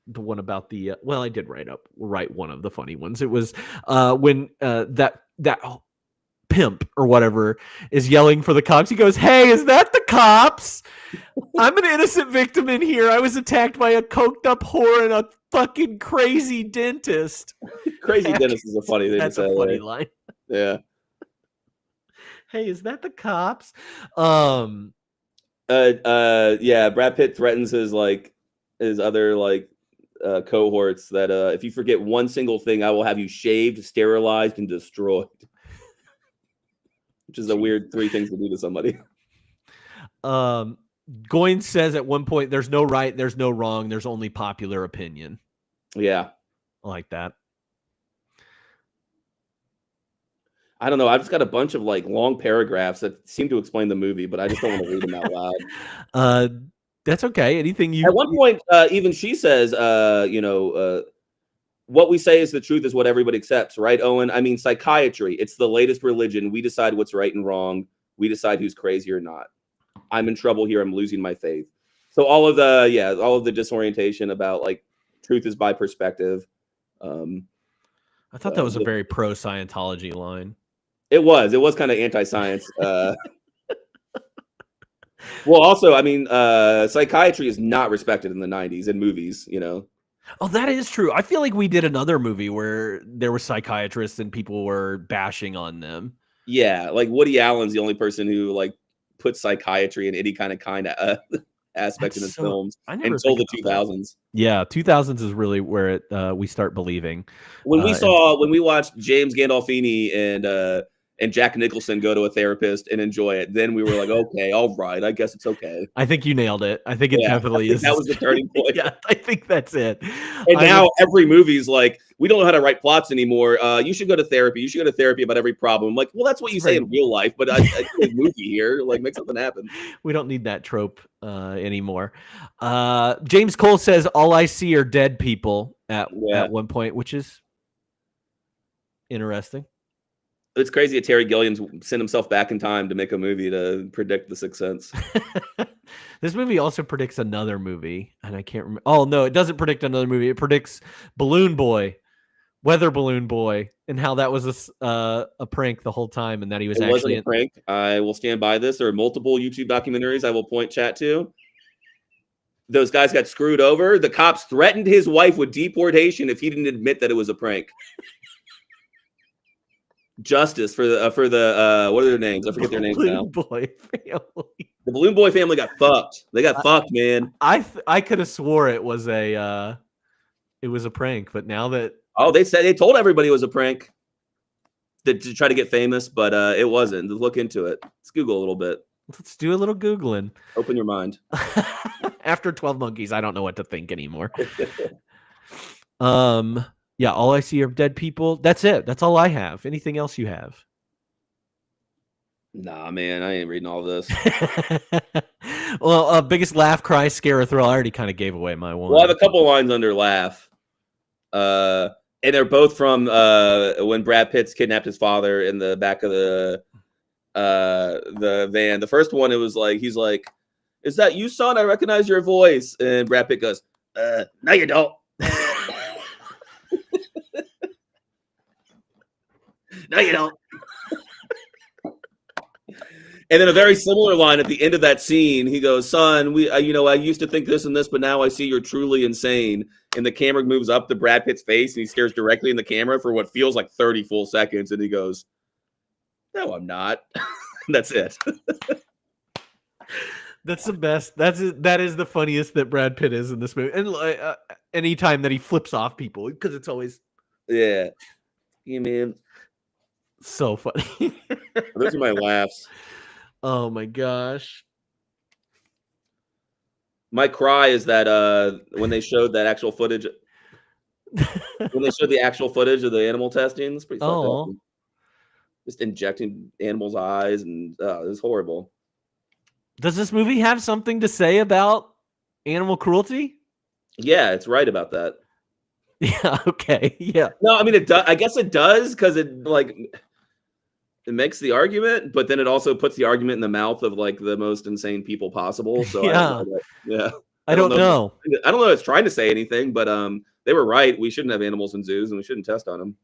the one about the. Well, I did write one of the funny ones. It was when that pimp or whatever is yelling for the cops. He goes, "Hey, is that the cops? I'm an innocent victim in here. I was attacked by a coked up whore and a fucking crazy dentist." Crazy dentist is a funny thing. That's to say, a funny line. Yeah. Hey, is that the cops? Yeah, Brad Pitt threatens his other cohorts that if you forget one single thing, I will have you shaved, sterilized, and destroyed. Which is a weird 3 things to do to somebody. Goins says at one point, "There's no right, there's no wrong, there's only popular opinion." Yeah. I like that. I don't know. I've just got a bunch of like long paragraphs that seem to explain the movie, but I just don't want to read them out loud. That's okay. Anything you At one point, even she says, what we say is the truth is what everybody accepts, right, Owen? I mean, psychiatry, it's the latest religion. We decide what's right and wrong. We decide who's crazy or not. I'm in trouble here. I'm losing my faith. So all of the disorientation about like truth is by perspective. I thought that was a very pro Scientology line. It was kind of anti-science. Well, also, I mean, psychiatry is not respected in the 90s in movies, you know. Oh, that is true. I feel like we did another movie where there were psychiatrists and people were bashing on them. Yeah, like Woody Allen's the only person who like put psychiatry in any kind of aspect in his films until the 2000s. Yeah, 2000s is really where we start believing. When we watched James Gandolfini and Jack Nicholson go to a therapist and enjoy it, then we were like, okay, all right, I guess it's okay. I think you nailed it. I think it definitely is. That was the turning point. Yeah, I think that's it. And now every movie's like, we don't know how to write plots anymore. You should go to therapy. You should go to therapy about every problem. I'm like, well, that's what you say in real life, but I do a movie here. Like, make something happen. We don't need that trope anymore. James Cole says, "All I see are dead people" at one point, which is interesting. It's crazy that Terry Gilliam sent himself back in time to make a movie to predict The Sixth Sense. This movie also predicts another movie, and I can't remember. Oh, no, it doesn't predict another movie. It predicts Balloon Boy, Weather Balloon Boy, and how that was a prank the whole time, and that he was actually a prank. I will stand by this. There are multiple YouTube documentaries I will point chat to. Those guys got screwed over. The cops threatened his wife with deportation if he didn't admit that it was a prank. Justice for the what are their names? I forget their names now. Boy family. The Balloon Boy family got fucked. They got fucked, man. I could have swore it was a prank, but now that they told everybody it was a prank to try to get famous, but it wasn't. Look into it. Let's Google a little bit. Let's do a little Googling. Open your mind. After 12 Monkeys, I don't know what to think anymore. Yeah, all I see are dead people. That's it. That's all I have. Anything else you have? Nah, man, I ain't reading all this. Well, biggest laugh, cry, scare, or thrill. I already kind of gave away my one. Well, I have a couple lines under laugh. And they're both from when Brad Pitt's kidnapped his father in the back of the van. The first one, it was like, he's like, "Is that you, son? I recognize your voice." And Brad Pitt goes, "No, you don't." No, you don't. And then a very similar line at the end of that scene. He goes, "Son, I used to think this and this, but now I see you're truly insane." And the camera moves up to Brad Pitt's face, and he stares directly in the camera for what feels like 30 full seconds, and he goes, "No, I'm not." That's it. That's the best. That is the funniest that Brad Pitt is in this movie. And anytime that he flips off people, because it's always Yeah, man. so funny. Those are my laughs. Oh my gosh. My cry is that when they showed that actual footage, when they showed the actual footage of the animal testing, it's pretty fucked up. Just injecting animals' eyes, and it was horrible. Does this movie have something to say about animal cruelty? Yeah, it's right about that. Yeah. Okay. Yeah. No, I mean it does. I guess it does because it makes the argument, but then it also puts the argument in the mouth of like the most insane people possible. So yeah, I don't know. I don't know if it's trying to say anything, but they were right. We shouldn't have animals in zoos, and we shouldn't test on them.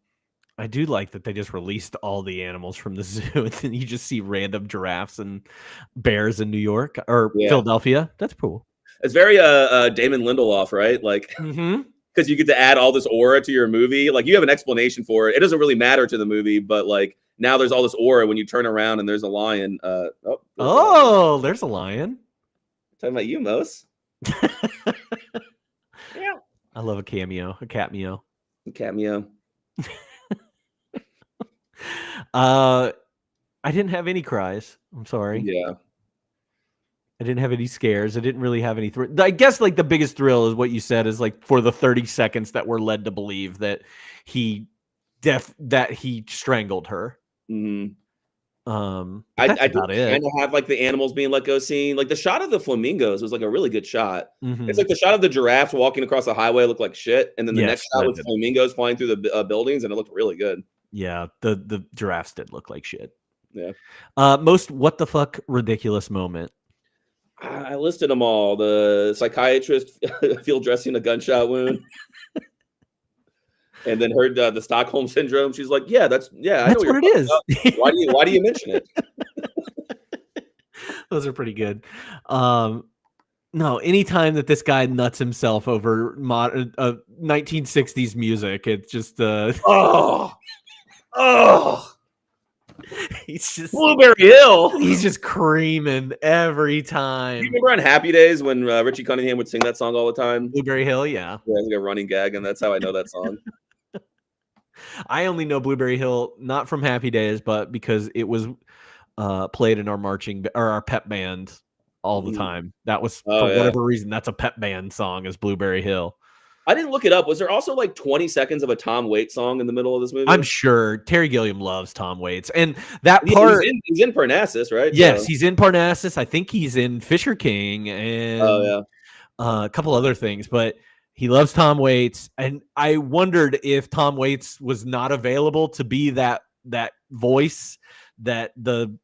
I do like that they just released all the animals from the zoo, and then you just see random giraffes and bears in New York or Philadelphia. That's cool. It's very Damon Lindelof, right? Like, because you get to add all this aura to your movie. Like, you have an explanation for it. It doesn't really matter to the movie, but like now there's all this aura when you turn around and there's a lion. There's a lion. Talking about you, Mos. Yeah, I love a cameo. I didn't have any cries. I'm sorry. Yeah. I didn't have any scares. I didn't really have any I guess like the biggest thrill is what you said is like for the 30 seconds that we're led to believe that he strangled her. Mm-hmm. That's I about it. Kind of have like the animals being let go scene. Like the shot of the flamingos was like a really good shot. Mm-hmm. It's like the shot of the giraffes walking across the highway looked like shit, and then the next shot with flamingos flying through the buildings, and it looked really good. Yeah, the giraffes did look like shit. Yeah. Most what the fuck ridiculous moment. I listed them all. The psychiatrist field dressing a gunshot wound. And then heard the Stockholm syndrome. She's like, that's I know what it is. Why do you mention it? Those are pretty good. No, anytime that this guy nuts himself over 1960s music, it's just he's just Blueberry Hill. He's just creaming every time. You remember on Happy Days when Richie Cunningham would sing that song all the time? Blueberry Hill, yeah. Yeah, like a running gag, and that's how I know that song. I only know Blueberry Hill not from Happy Days, but because it was played in our our pep band all the time. That was whatever reason. That's a pep band song is Blueberry Hill. I didn't look it up. Was there also like 20 seconds of a Tom Waits song in the middle of this movie? I'm sure Terry Gilliam loves Tom Waits, and that part. He's in Parnassus, right? Yes, he's in Parnassus. I think he's in Fisher King and a couple other things, but he loves Tom Waits. And I wondered if Tom Waits was not available to be that voice that that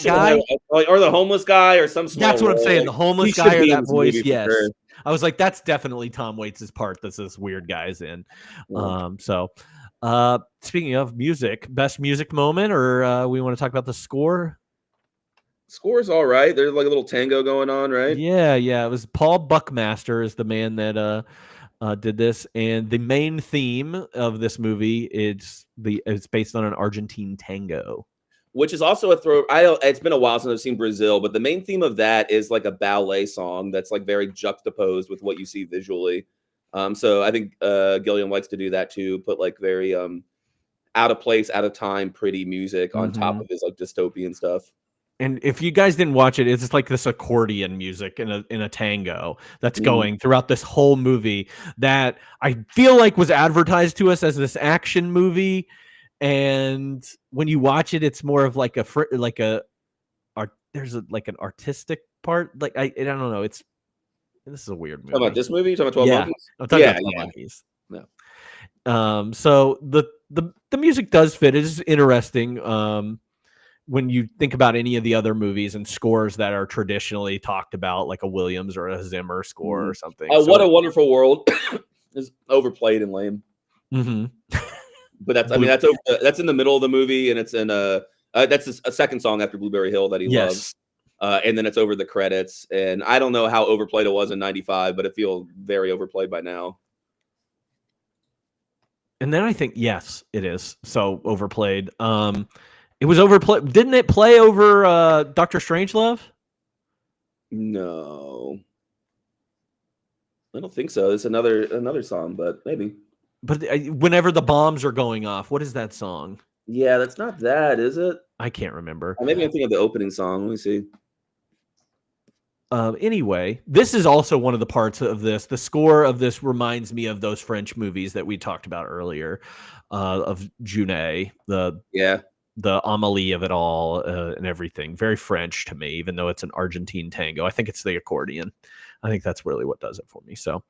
guy or the homeless guy or some small that's what I'm saying, the homeless guy or that voice. Yes, sure. I was like, that's definitely Tom Waits' part that this weird guy's in. Speaking of music, best music moment, or we want to talk about the score? Score's all right. There's like a little tango going on, right? Yeah. It was Paul Buckmaster is the man that did this, and the main theme of this movie it's based on an Argentine tango. Which is also it's been a while since I've seen Brazil, but the main theme of that is like a ballet song that's like very juxtaposed with what you see visually. So I think Gilliam likes to do that too, put like very out of place, out of time, pretty music on top of his like dystopian stuff. And if you guys didn't watch it, it's just like this accordion music in a tango that's going throughout this whole movie that I feel like was advertised to us as this action movie. And when you watch it, it's more of like there's an artistic part. Like I don't know. This is a weird movie. Talking about this movie? You talking about 12 Monkeys? I'm talking about 12 Monkeys. No. So the music does fit. It is interesting. When you think about any of the other movies and scores that are traditionally talked about, like a Williams or a Zimmer score or something. What a Wonderful World is overplayed and lame. Mm-hmm. But that's in the middle of the movie, and it's in That's a second song after Blueberry Hill that he loves. And then it's over the credits. And I don't know how overplayed it was in 95, but it feels very overplayed by now. And then I think, yes, it is. So overplayed. It was overplayed. Didn't it play over Dr. Strangelove? No. I don't think so. It's another song, but maybe. But whenever the bombs are going off, what is that song? Yeah, that's not that, is it? I can't remember. Or maybe I'm thinking of the opening song. Let me see. Anyway, this is also one of the parts of this. The score of this reminds me of those French movies that we talked about earlier, of Junet, the Amélie of it all, and everything. Very French to me, even though it's an Argentine tango. I think it's the accordion. I think that's really what does it for me. So,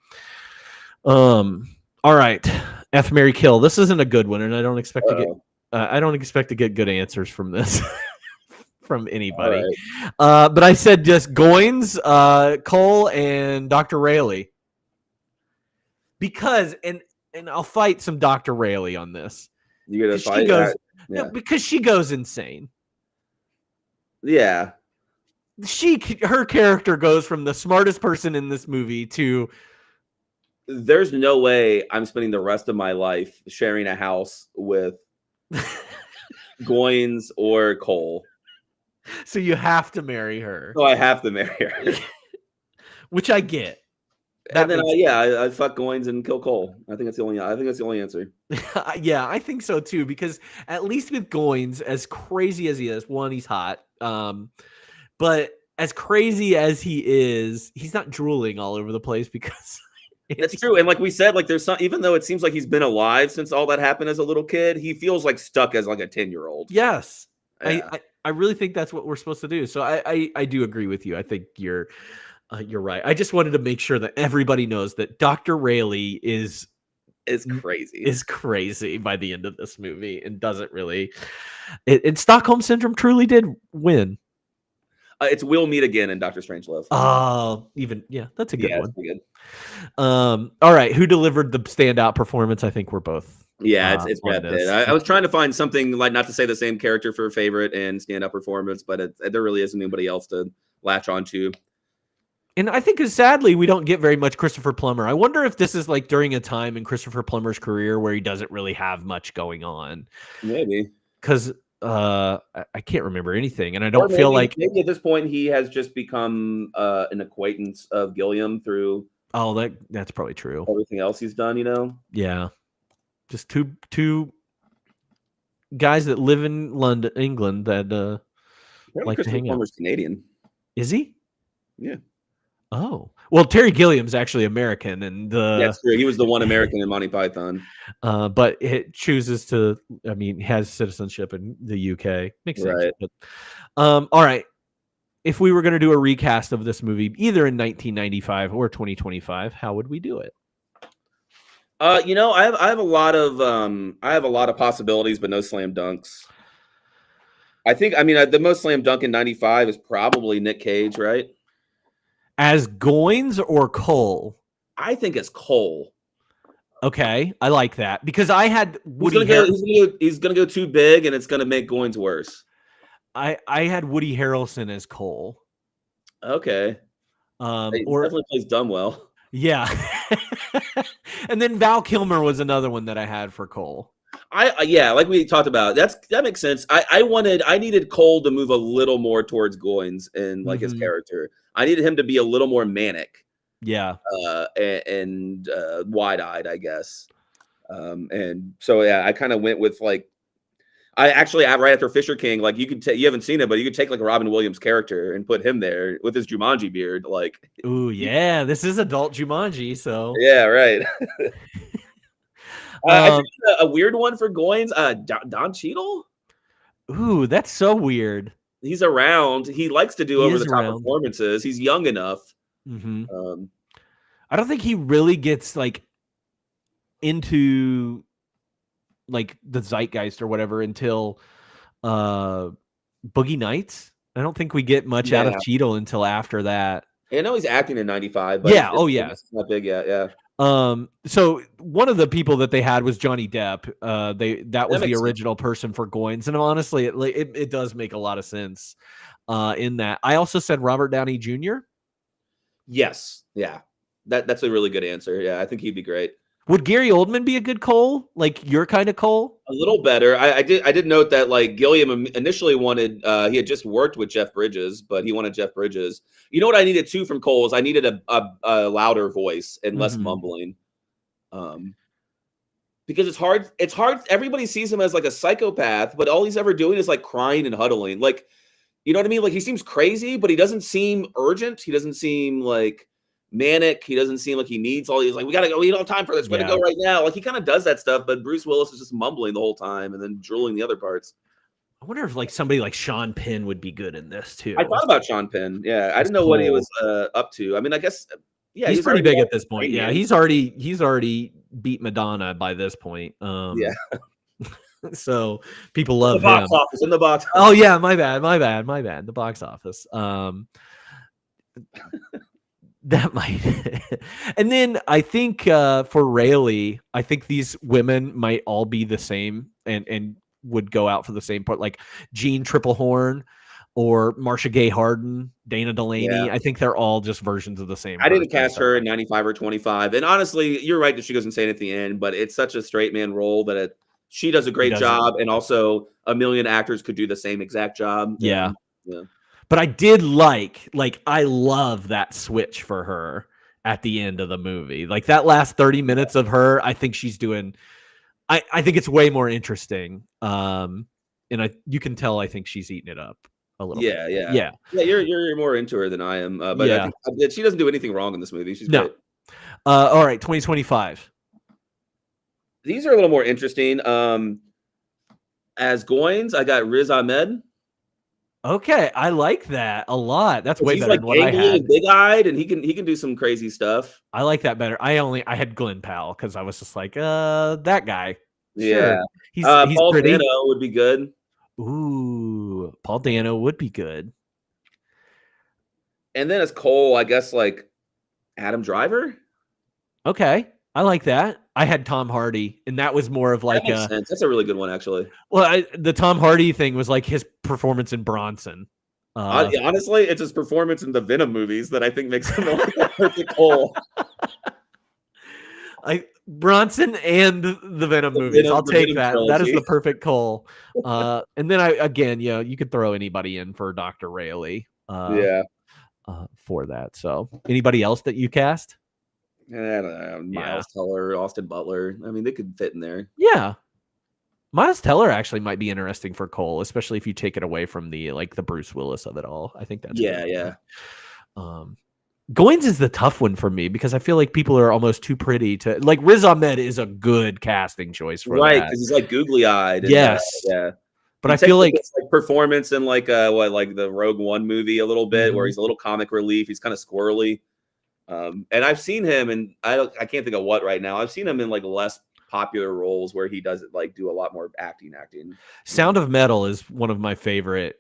all right, F, Marry, Kill. This isn't a good one, and I don't expect to get. I don't expect to get good answers from this. From anybody. Right. But I said just Goins, Cole, and Dr. Rayleigh. Because, and I'll fight some Dr. Rayleigh on this. You're going to fight? No, because she goes insane. Yeah. Her character goes from the smartest person in this movie to... There's no way I'm spending the rest of my life sharing a house with Goins or Cole. So you have to marry her. Oh, I have to marry her. Which I get. And then I fuck Goins and kill Cole. I think that's the only answer. Yeah, I think so too, because at least with Goins, as crazy as he is, one, he's hot. But as crazy as he is, he's not drooling all over the place because that's true. And like we said, like there's some, even though it seems like he's been alive since all that happened as a little kid, he feels like stuck as like a 10-year-old. Yes. Yeah. I really think that's what we're supposed to do. So I do agree with you. I think you're right. I just wanted to make sure that everybody knows that Dr. Rayleigh is crazy by the end of this movie and doesn't really. And Stockholm Syndrome truly did win. It's We'll Meet Again in Dr. Strangelove. That's a good one. Good. All right, who delivered the standout performance? I think we're both. Yeah, it's Brad Pitt. I was trying to find something like not to say the same character for a favorite and stand-up performance, but there really isn't anybody else to latch onto. And I think, sadly, we don't get very much Christopher Plummer. I wonder if this is like during a time in Christopher Plummer's career where he doesn't really have much going on. Maybe. Because I can't remember anything, and I don't feel like... Maybe at this point he has just become an acquaintance of Gilliam through... Oh, that's probably true. Everything else he's done, Yeah. Just two guys that live in London, England, that like to hang out. Plummer's Canadian. Is he? Yeah. Oh, well, Terry Gilliam's actually American, and that's true. He was the one American in Monty Python. But it chooses to. I mean, has citizenship in the UK. Makes sense. Right. But, all right. If we were going to do a recast of this movie, either in 1995 or 2025, how would we do it? I have a lot of possibilities, but no slam dunks. The most slam dunk in 95 is probably Nick Cage, right? As Goins or Cole? I think it's Cole. Okay, I like that because I had Woody. He's gonna go too big, and it's gonna make Goins worse. I had Woody Harrelson as Cole. Okay. He definitely plays dumb well. Yeah. And then Val Kilmer was another one that I had for Cole. Like we talked about, that makes sense. I needed Cole to move a little more towards Goins and like his character. I needed him to be a little more manic. Yeah. And wide-eyed, I guess. And so I kind of went with like right after Fisher King, like you haven't seen it, but you could take like a Robin Williams character and put him there with his Jumanji beard. Like, ooh, yeah, this is adult Jumanji, so yeah, right. I think a weird one for Goins, Don Cheadle. Ooh, that's so weird. He's around. He likes to do over the top performances. He's young enough. Mm-hmm. I don't think he really gets like into like the zeitgeist or whatever until Boogie Nights. I don't think we get much out of Cheadle until after that. I know he's acting in 95, but yeah, it's not big yet. Yeah. So one of the people that they had was Johnny Depp. That was the makes sense. original person for Goins, and honestly, it does make a lot of sense. In that, I also said Robert Downey Jr. Yes. Yeah. That's a really good answer. Yeah, I think he'd be great. Would Gary Oldman be a good Cole? Like your kind of Cole? A little better. I did note that like Gilliam initially wanted he had just worked with Jeff Bridges, but he wanted Jeff Bridges. You know what I needed too from Cole is I needed a louder voice and less mumbling. Because it's hard. Everybody sees him as like a psychopath, but all he's ever doing is like crying and huddling. Like, you know what I mean? Like he seems crazy, but he doesn't seem urgent. He doesn't seem like manic. He doesn't seem like he needs all these like, we gotta go, we don't have time for this, we're gonna go right now. Like he kind of does that stuff, but Bruce Willis is just mumbling the whole time and then drooling the other parts. I wonder if like somebody like Sean Penn would be good in this too. I thought about Sean Penn. Yeah, I didn't know what he was up to. I mean, I guess he's pretty big at this point. Yeah, he's already beat Madonna by this point. Yeah. So people love the box him. Office in the box. Oh yeah, my bad. The box office. That might. And then I think for Rayleigh, I think these women might all be the same and would go out for the same part, like Jean Triplehorn or Marcia Gay Harden, Dana Delaney. Yeah. I think they're all just versions of the same. I didn't cast her in 95 or 25. And honestly, you're right that she doesn't say it at the end, but it's such a straight man role that she does a great job. And also a million actors could do the same exact job. Yeah. Yeah. But I did I love that switch for her at the end of the movie. Like that last 30 minutes of her, I think she's doing, I think it's way more interesting. And you can tell, I think she's eating it up a little bit. Yeah. You're more into her than I am. But I think she doesn't do anything wrong in this movie. She's great. All right. 2025. These are a little more interesting. As Goins, I got Riz Ahmed. Okay, I like that a lot. That's way better like than what I had. Big-eyed, and he can do some crazy stuff. I like that better. I had Glenn Powell because I was just like, that guy. Yeah, sure. He's Paul pretty. Dano would be good. Ooh, Paul Dano would be good. And then as Cole, I guess like Adam Driver. Okay, I like that. I had Tom Hardy, and that was more of like that makes sense. That's a really good one, actually. Well, the Tom Hardy thing was like his performance in Bronson. Honestly, it's his performance in the Venom movies that I think makes him a perfect Cole. Bronson and the Venom movies. I'll take that. Trilogy. That is the perfect Cole. And then you could throw anybody in for Dr. Rayleigh. For that. So, anybody else that you cast? I don't know. Miles Teller, Austin Butler. I mean, they could fit in there. Yeah. Miles Teller actually might be interesting for Cole, especially if you take it away from the Bruce Willis of it all. I think that's yeah. Goins is the tough one for me because I feel like people are almost too pretty to like. Riz Ahmed is a good casting choice for right that. Because he's like googly eyed. Yes. Yeah. But I feel like performance in like the Rogue One movie a little bit where he's a little comic relief. He's kind of squirrely. And I've seen him, and I can't think of what right now. I've seen him in like less popular roles where he does like do a lot more acting. Sound of Metal is one of my favorite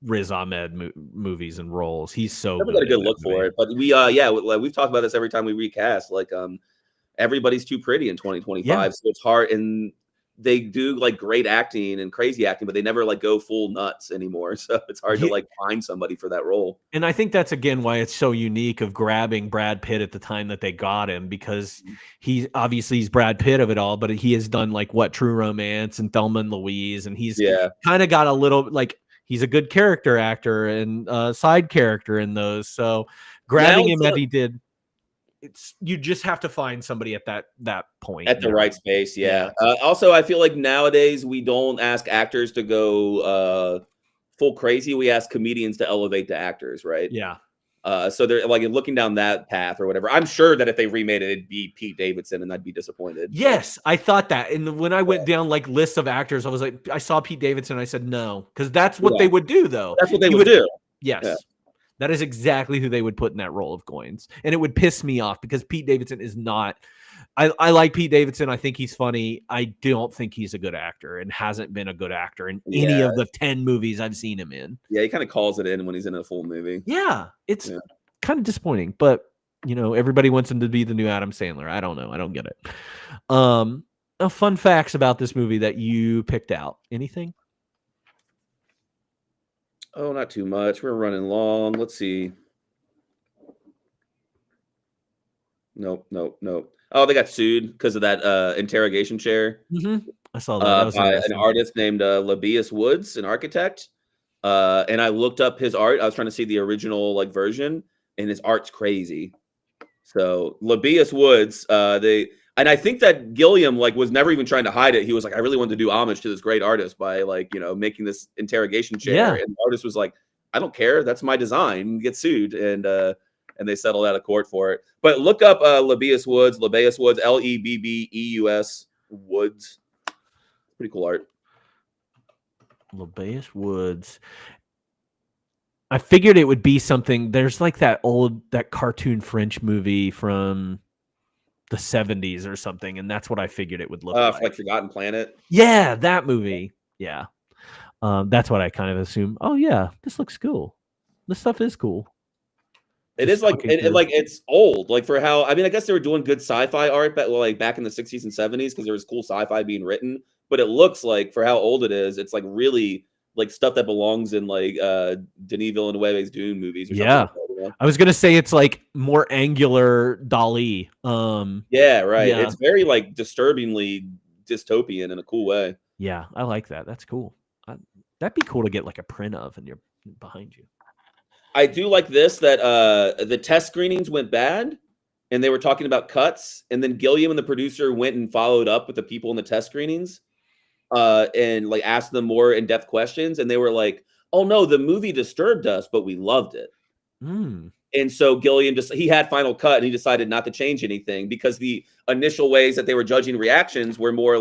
Riz Ahmed movies and roles. He's so good. Got a good look for it. But we've talked about this every time we recast. Like everybody's too pretty in 2025, so it's hard. And they do like great acting and crazy acting, but they never like go full nuts anymore. So it's hard to like find somebody for that role. And I think that's again why it's so unique of grabbing Brad Pitt at the time that they got him, because he's Brad Pitt of it all, but he has done like True Romance and Thelma and Louise, and he's kind of got a little like he's a good character actor and side character in those. So grabbing him as he did. You just have to find somebody at that point at the right space. Yeah. Also, I feel like nowadays we don't ask actors to go full crazy. We ask comedians to elevate the actors, right? Yeah. So they're like looking down that path or whatever. I'm sure that if they remade it, it'd be Pete Davidson, and I'd be disappointed. Yes, I thought that. And when I went down like lists of actors, I was like, I saw Pete Davidson, and I said no, because that's what they would do, though. That's what they would do. Yes. Yeah. That is exactly who they would put in that role of Goins. And it would piss me off because Pete Davidson is not – I like Pete Davidson. I think he's funny. I don't think he's a good actor and hasn't been a good actor in any of the 10 movies I've seen him in. Yeah, he kind of calls it in when he's in a full movie. Yeah, it's kind of disappointing. But everybody wants him to be the new Adam Sandler. I don't know. I don't get it. Fun facts about this movie that you picked out. Anything? Oh, not too much. We're running long. Let's see. Nope. Oh, they got sued because of that interrogation chair. I saw that. By an artist named Labius Woods, an architect. And I looked up his art. I was trying to see the original version, and his art's crazy. So Labius Woods, and I think that Gilliam was never even trying to hide it. He was like, I really wanted to do homage to this great artist by making this interrogation chair. Yeah. And the artist was like, I don't care. That's my design. Get sued. And they settled out of court for it. But look up Labius Woods, Lebbeus Woods. Pretty cool art. Labius Woods. I figured it would be something. There's that cartoon French movie from the 70s or something, and that's what I figured it would look like. Forgotten Planet. Yeah, that movie. Yeah. That's what I kind of assume. Oh yeah, this looks cool. This stuff is cool. It is it's old. For how, I guess they were doing good sci-fi art back in the 60s and 70s because there was cool sci-fi being written, but it looks like for how old it is, it's really stuff that belongs in Denis Villeneuve's Dune movies or something. Yeah. I was gonna say it's more angular Dali. Yeah, right. Yeah. It's very disturbingly dystopian in a cool way. Yeah, I like that. That's cool. That'd be cool to get a print of and you're behind you. I do like this that the test screenings went bad and they were talking about cuts, and then Gilliam and the producer went and followed up with the people in the test screenings and asked them more in-depth questions, and they were like, oh no, the movie disturbed us, but we loved it. And so Gilliam he had final cut and he decided not to change anything because the initial ways that they were judging reactions were more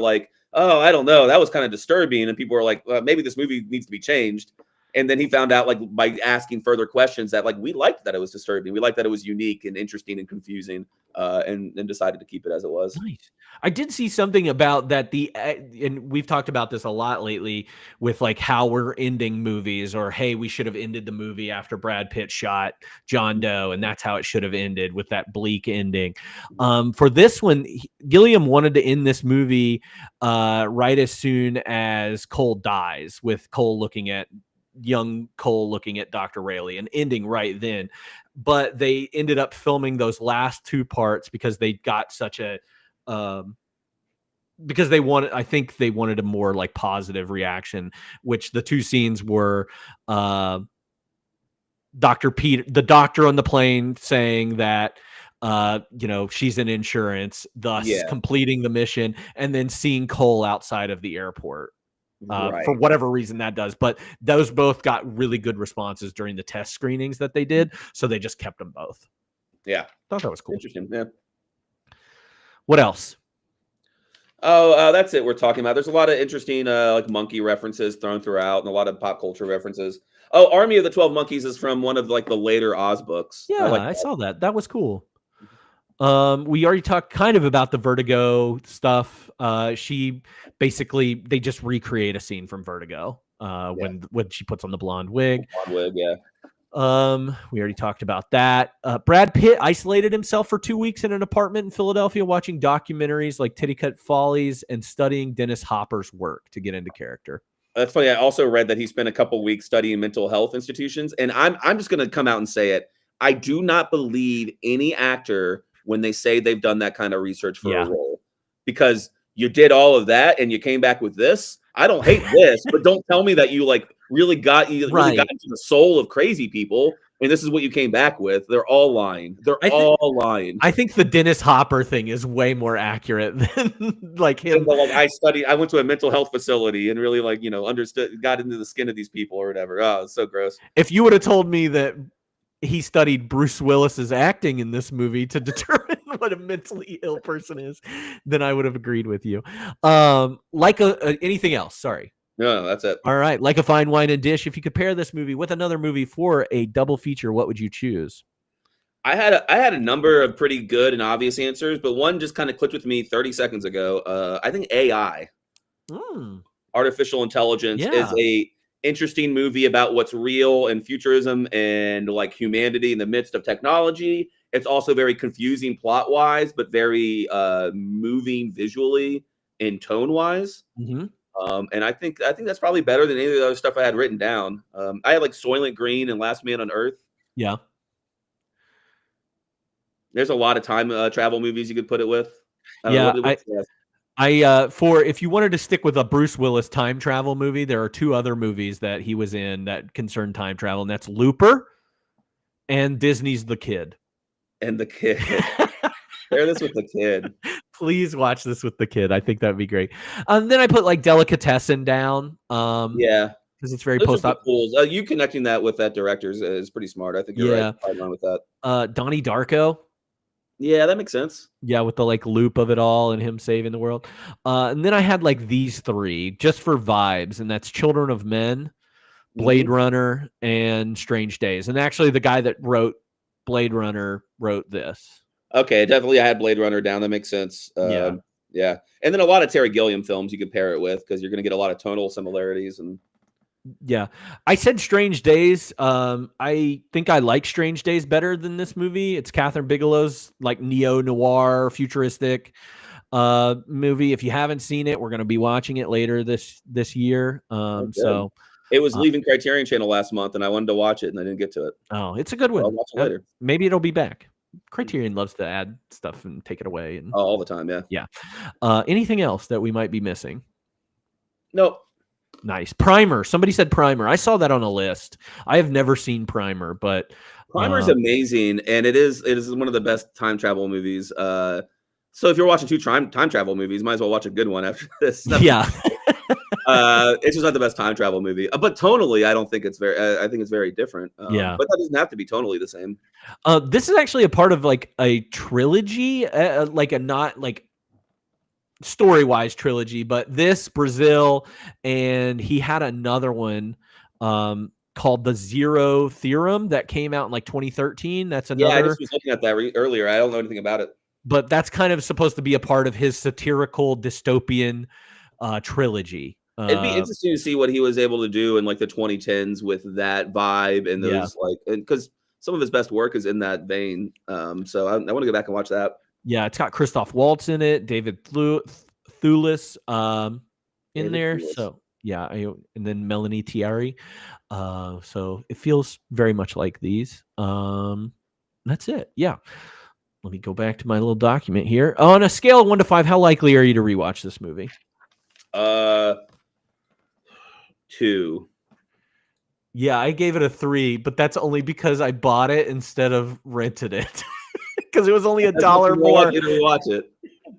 oh, I don't know, that was kind of disturbing, and people were like, maybe this movie needs to be changed. And then he found out by asking further questions that we liked that it was disturbing. We liked that it was unique and interesting and confusing, and decided to keep it as it was. Nice. I did see something about that and we've talked about this a lot lately with how we're ending movies, or hey, we should have ended the movie after Brad Pitt shot John Doe, and that's how it should have ended, with that bleak ending. For this one, Gilliam wanted to end this movie right as soon as Cole dies, with young Cole looking at Dr. Rayleigh and ending right then. But they ended up filming those last two parts because they got such a because they wanted a more positive reaction, which the two scenes were Dr. Peter, the doctor on the plane, saying that she's in insurance, thus completing the mission, and then seeing Cole outside of the airport. For whatever reason that does, but those both got really good responses during the test screenings that they did, so they just kept them both. Yeah, thought that was cool. Interesting. Yeah. What else? Oh, that's it. We're talking about. There's a lot of interesting monkey references thrown throughout, and a lot of pop culture references. Oh, Army of the 12 Monkeys is from one of the later Oz books. Yeah, I saw that. That was cool. We already talked kind of about the Vertigo stuff. They just recreate a scene from Vertigo when she puts on the blonde wig. Yeah. We already talked about that. Brad Pitt isolated himself for 2 weeks in an apartment in Philadelphia, watching documentaries like Tittycut Follies and studying Dennis Hopper's work to get into character. That's funny. I also read that he spent a couple weeks studying mental health institutions, and I'm just going to come out and say it. I do not believe any actor when they say they've done that kind of research for a role, because you did all of that and you came back with this. I don't hate this, but don't tell me that you really got into the soul of crazy people, and this is what you came back with. They're all lying. All lying. I think the Dennis Hopper thing is way more accurate than him. I went to a mental health facility and really got into the skin of these people or whatever. Oh, it's so gross. If you would have told me that he studied Bruce Willis's acting in this movie to determine what a mentally ill person is, then I would have agreed with you. Anything else? Sorry. No, that's it. All right. Like a Fine Wine and Dish. If you could pair this movie with another movie for a double feature, what would you choose? I had a number of pretty good and obvious answers, but one just kind of clicked with me 30 seconds ago. I think AI, artificial intelligence, is a interesting movie about what's real and futurism and humanity in the midst of technology, It's also very confusing plot wise, but very moving visually and tone wise. And I think that's probably better than any of the other stuff I had written down. I had like Soylent Green and Last Man on Earth. Yeah. There's a lot of time travel movies you could put it with. For if you wanted to stick with a Bruce Willis time travel movie, there are two other movies that he was in that concern time travel, and that's Looper and Disney's The Kid. And The Kid. Share this with the kid. Please watch this with the kid. I think that'd be great. Then I put like Delicatessen down. Yeah. Because it's very post-op. You connecting that with that director is pretty smart. I think you're right on with that. Donnie Darko. Yeah, that makes sense. Yeah, with the like loop of it all and him saving the world. And then I had like these three just for vibes, and that's Children of Men, Blade Runner, and Strange Days. And actually the guy that wrote Blade Runner wrote this. Okay, definitely I had Blade Runner down. That makes sense. Yeah. And then a lot of Terry Gilliam films you could pair it with because you're going to get a lot of tonal similarities. And yeah, I said Strange Days. I think I like Strange Days better than this movie. It's Catherine Bigelow's like neo-noir, futuristic movie. If you haven't seen it, we're going to be watching it later this year. So it was leaving Criterion Channel last month, and I wanted to watch it, and I didn't get to it. Oh, it's a good one. I'll watch it later. Maybe it'll be back. Criterion loves to add stuff and take it away, and all the time. Yeah. Anything else that we might be missing? Nope. Nice. Primer. Somebody said Primer. I saw that on a list. I have never seen Primer, but Primer is amazing, and it is one of the best time travel movies. So if you're watching two time travel movies, might as well watch a good one after this. Yeah. It's just not the best time travel movie, but tonally, I don't think it's very. I think it's very different. But that doesn't have to be tonally the same. This is actually a part of like a trilogy, like a not like story-wise trilogy, but this Brazil, and he had another one called The Zero Theorem that came out in like 2013. That's another. Yeah, I just was looking at that earlier. I don't know anything about it, but that's kind of supposed to be a part of his satirical dystopian trilogy. It'd be interesting to see what he was able to do in like the 2010s with that vibe and those because some of his best work is in that vein. So I want to go back and watch that. Yeah, it's got Christoph Waltz in it, David Thewlis in there. Thewlis. So yeah, and then Melanie Thierry. So it feels very much like these. That's it. Yeah. Let me go back to my little document here. On a scale of 1 to 5, how likely are you to rewatch this movie? 2. Yeah, I gave it a 3, but that's only because I bought it instead of rented it because it was only $1 more. Likely to rewatch it.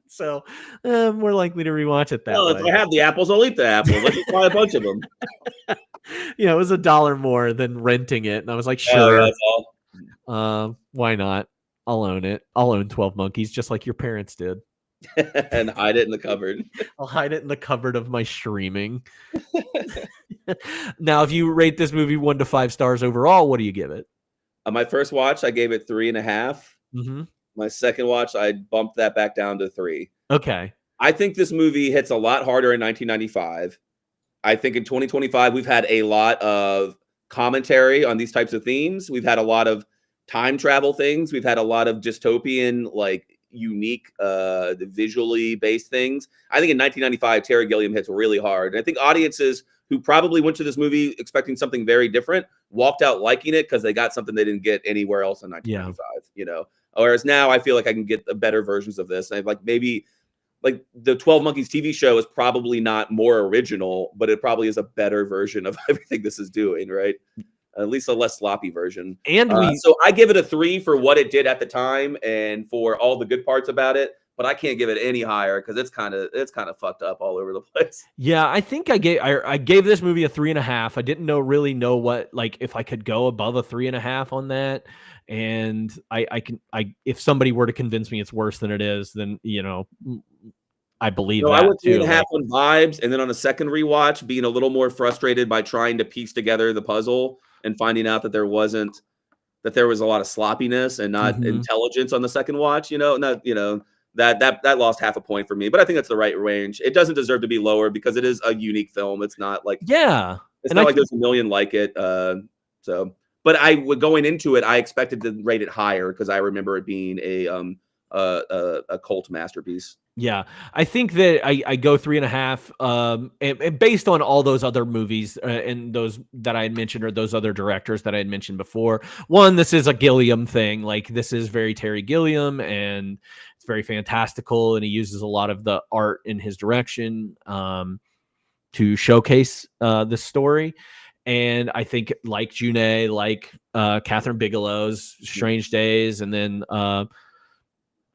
So more likely to rewatch it that way. If I have the apples, I'll eat the apples. I can buy a bunch of them. Yeah, it was $1 more than renting it, and I was like, sure. Why not? I'll own it. I'll own 12 Monkeys just like your parents did. And hide it in the cupboard. I'll hide it in the cupboard of my streaming. Now, if you rate this movie 1 to 5 stars overall, what do you give it? My first watch, I gave it 3.5. My second watch, I bumped that back down to 3. Okay. I think this movie hits a lot harder in 1995. I think in 2025, we've had a lot of commentary on these types of themes. We've had a lot of time travel things. We've had a lot of dystopian, like, unique visually based things. I think in 1995 Terry Gilliam hits really hard, and I think audiences who probably went to this movie expecting something very different walked out liking it because they got something they didn't get anywhere else in 1995. Whereas now I feel like I can get better versions of this, and like maybe like the 12 Monkeys TV show is probably not more original, but it probably is a better version of everything this is doing, right? At least a less sloppy version. And so I give it a 3 for what it did at the time and for all the good parts about it, but I can't give it any higher because it's kind of fucked up all over the place. Yeah, I think I gave this movie a 3.5. I didn't really know what, like, if I could go above a 3.5 on that. And I if somebody were to convince me it's worse than it is, then I believe that. I went 3.5 like, on vibes, and then on a second rewatch, being a little more frustrated by trying to piece together the puzzle and finding out that there was a lot of sloppiness and not intelligence on the second watch. That lost half a point for me, but I think that's the right range. It doesn't deserve to be lower because it is a unique film. It's not like it's not like there's a million like it. So But going into it, I expected to rate it higher because I remember it being a cult masterpiece. Yeah, I think that I go 3.5, and based on all those other movies and those that I had mentioned, or those other directors that I had mentioned before. One, this is a Gilliam thing. Like, this is very Terry Gilliam, and it's very fantastical, and he uses a lot of the art in his direction to showcase this story. And I think, like Junet, like Catherine Bigelow's Strange Days, and then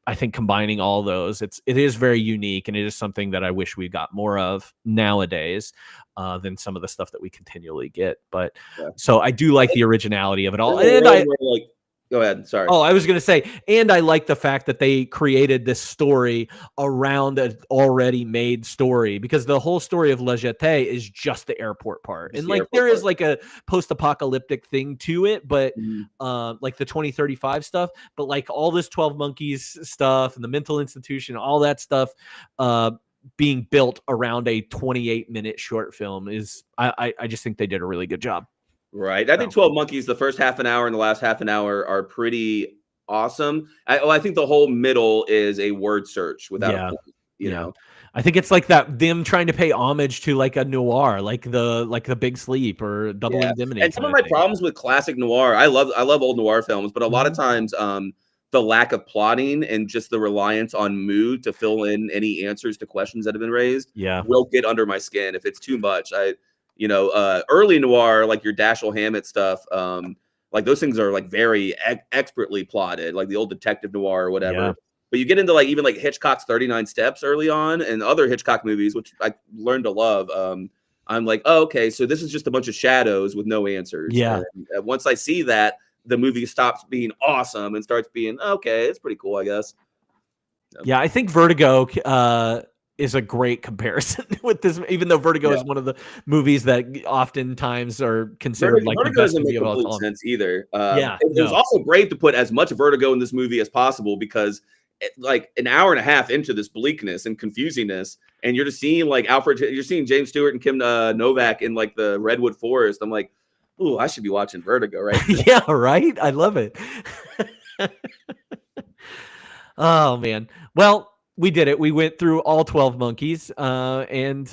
I think combining all those, it is very unique, and it is something that I wish we got more of nowadays than some of the stuff that we continually get. But so I do like the originality of it all. And go ahead. Sorry. Oh, I was going to say, and I like the fact that they created this story around an already made story, because the whole story of La Jetée is just the airport part. And like, there is like a post-apocalyptic thing to it, but like the 2035 stuff, but like all this 12 Monkeys stuff and the mental institution, all that stuff, being built around a 28-minute short film is, I just think they did a really good job. Right. I think 12 Monkeys, the first half an hour and the last half an hour are pretty awesome. I think the whole middle is a word search without a point, you know. I think it's like that, them trying to pay homage to like a noir, like the Big Sleep or Double Indemnity. And some of my problems with classic noir, I love old noir films, but a lot of times the lack of plotting and just the reliance on mood to fill in any answers to questions that have been raised will get under my skin if it's too much. Early noir, like your Dashiell Hammett stuff, like those things are like very expertly plotted, like the old detective noir or whatever. Yeah. But you get into like even like Hitchcock's 39 Steps early on and other Hitchcock movies, which I learned to love. I'm like, oh, okay, so this is just a bunch of shadows with no answers. Yeah. And once I see that, the movie stops being awesome and starts being, okay, it's pretty cool, I guess. Yeah, I think Vertigo is a great comparison with this, even though Vertigo is one of the movies that oftentimes are considered like the best movie of all time. Vertigo doesn't make complete sense either. It was also brave to put as much Vertigo in this movie as possible, because like an hour and a half into this bleakness and confusingness, and you're just seeing like you're seeing James Stewart and Kim Novak in like the Redwood Forest. I'm like, ooh, I should be watching Vertigo right now. Yeah, right? I love it. Oh, man. Well, we did it. We went through all 12 Monkeys and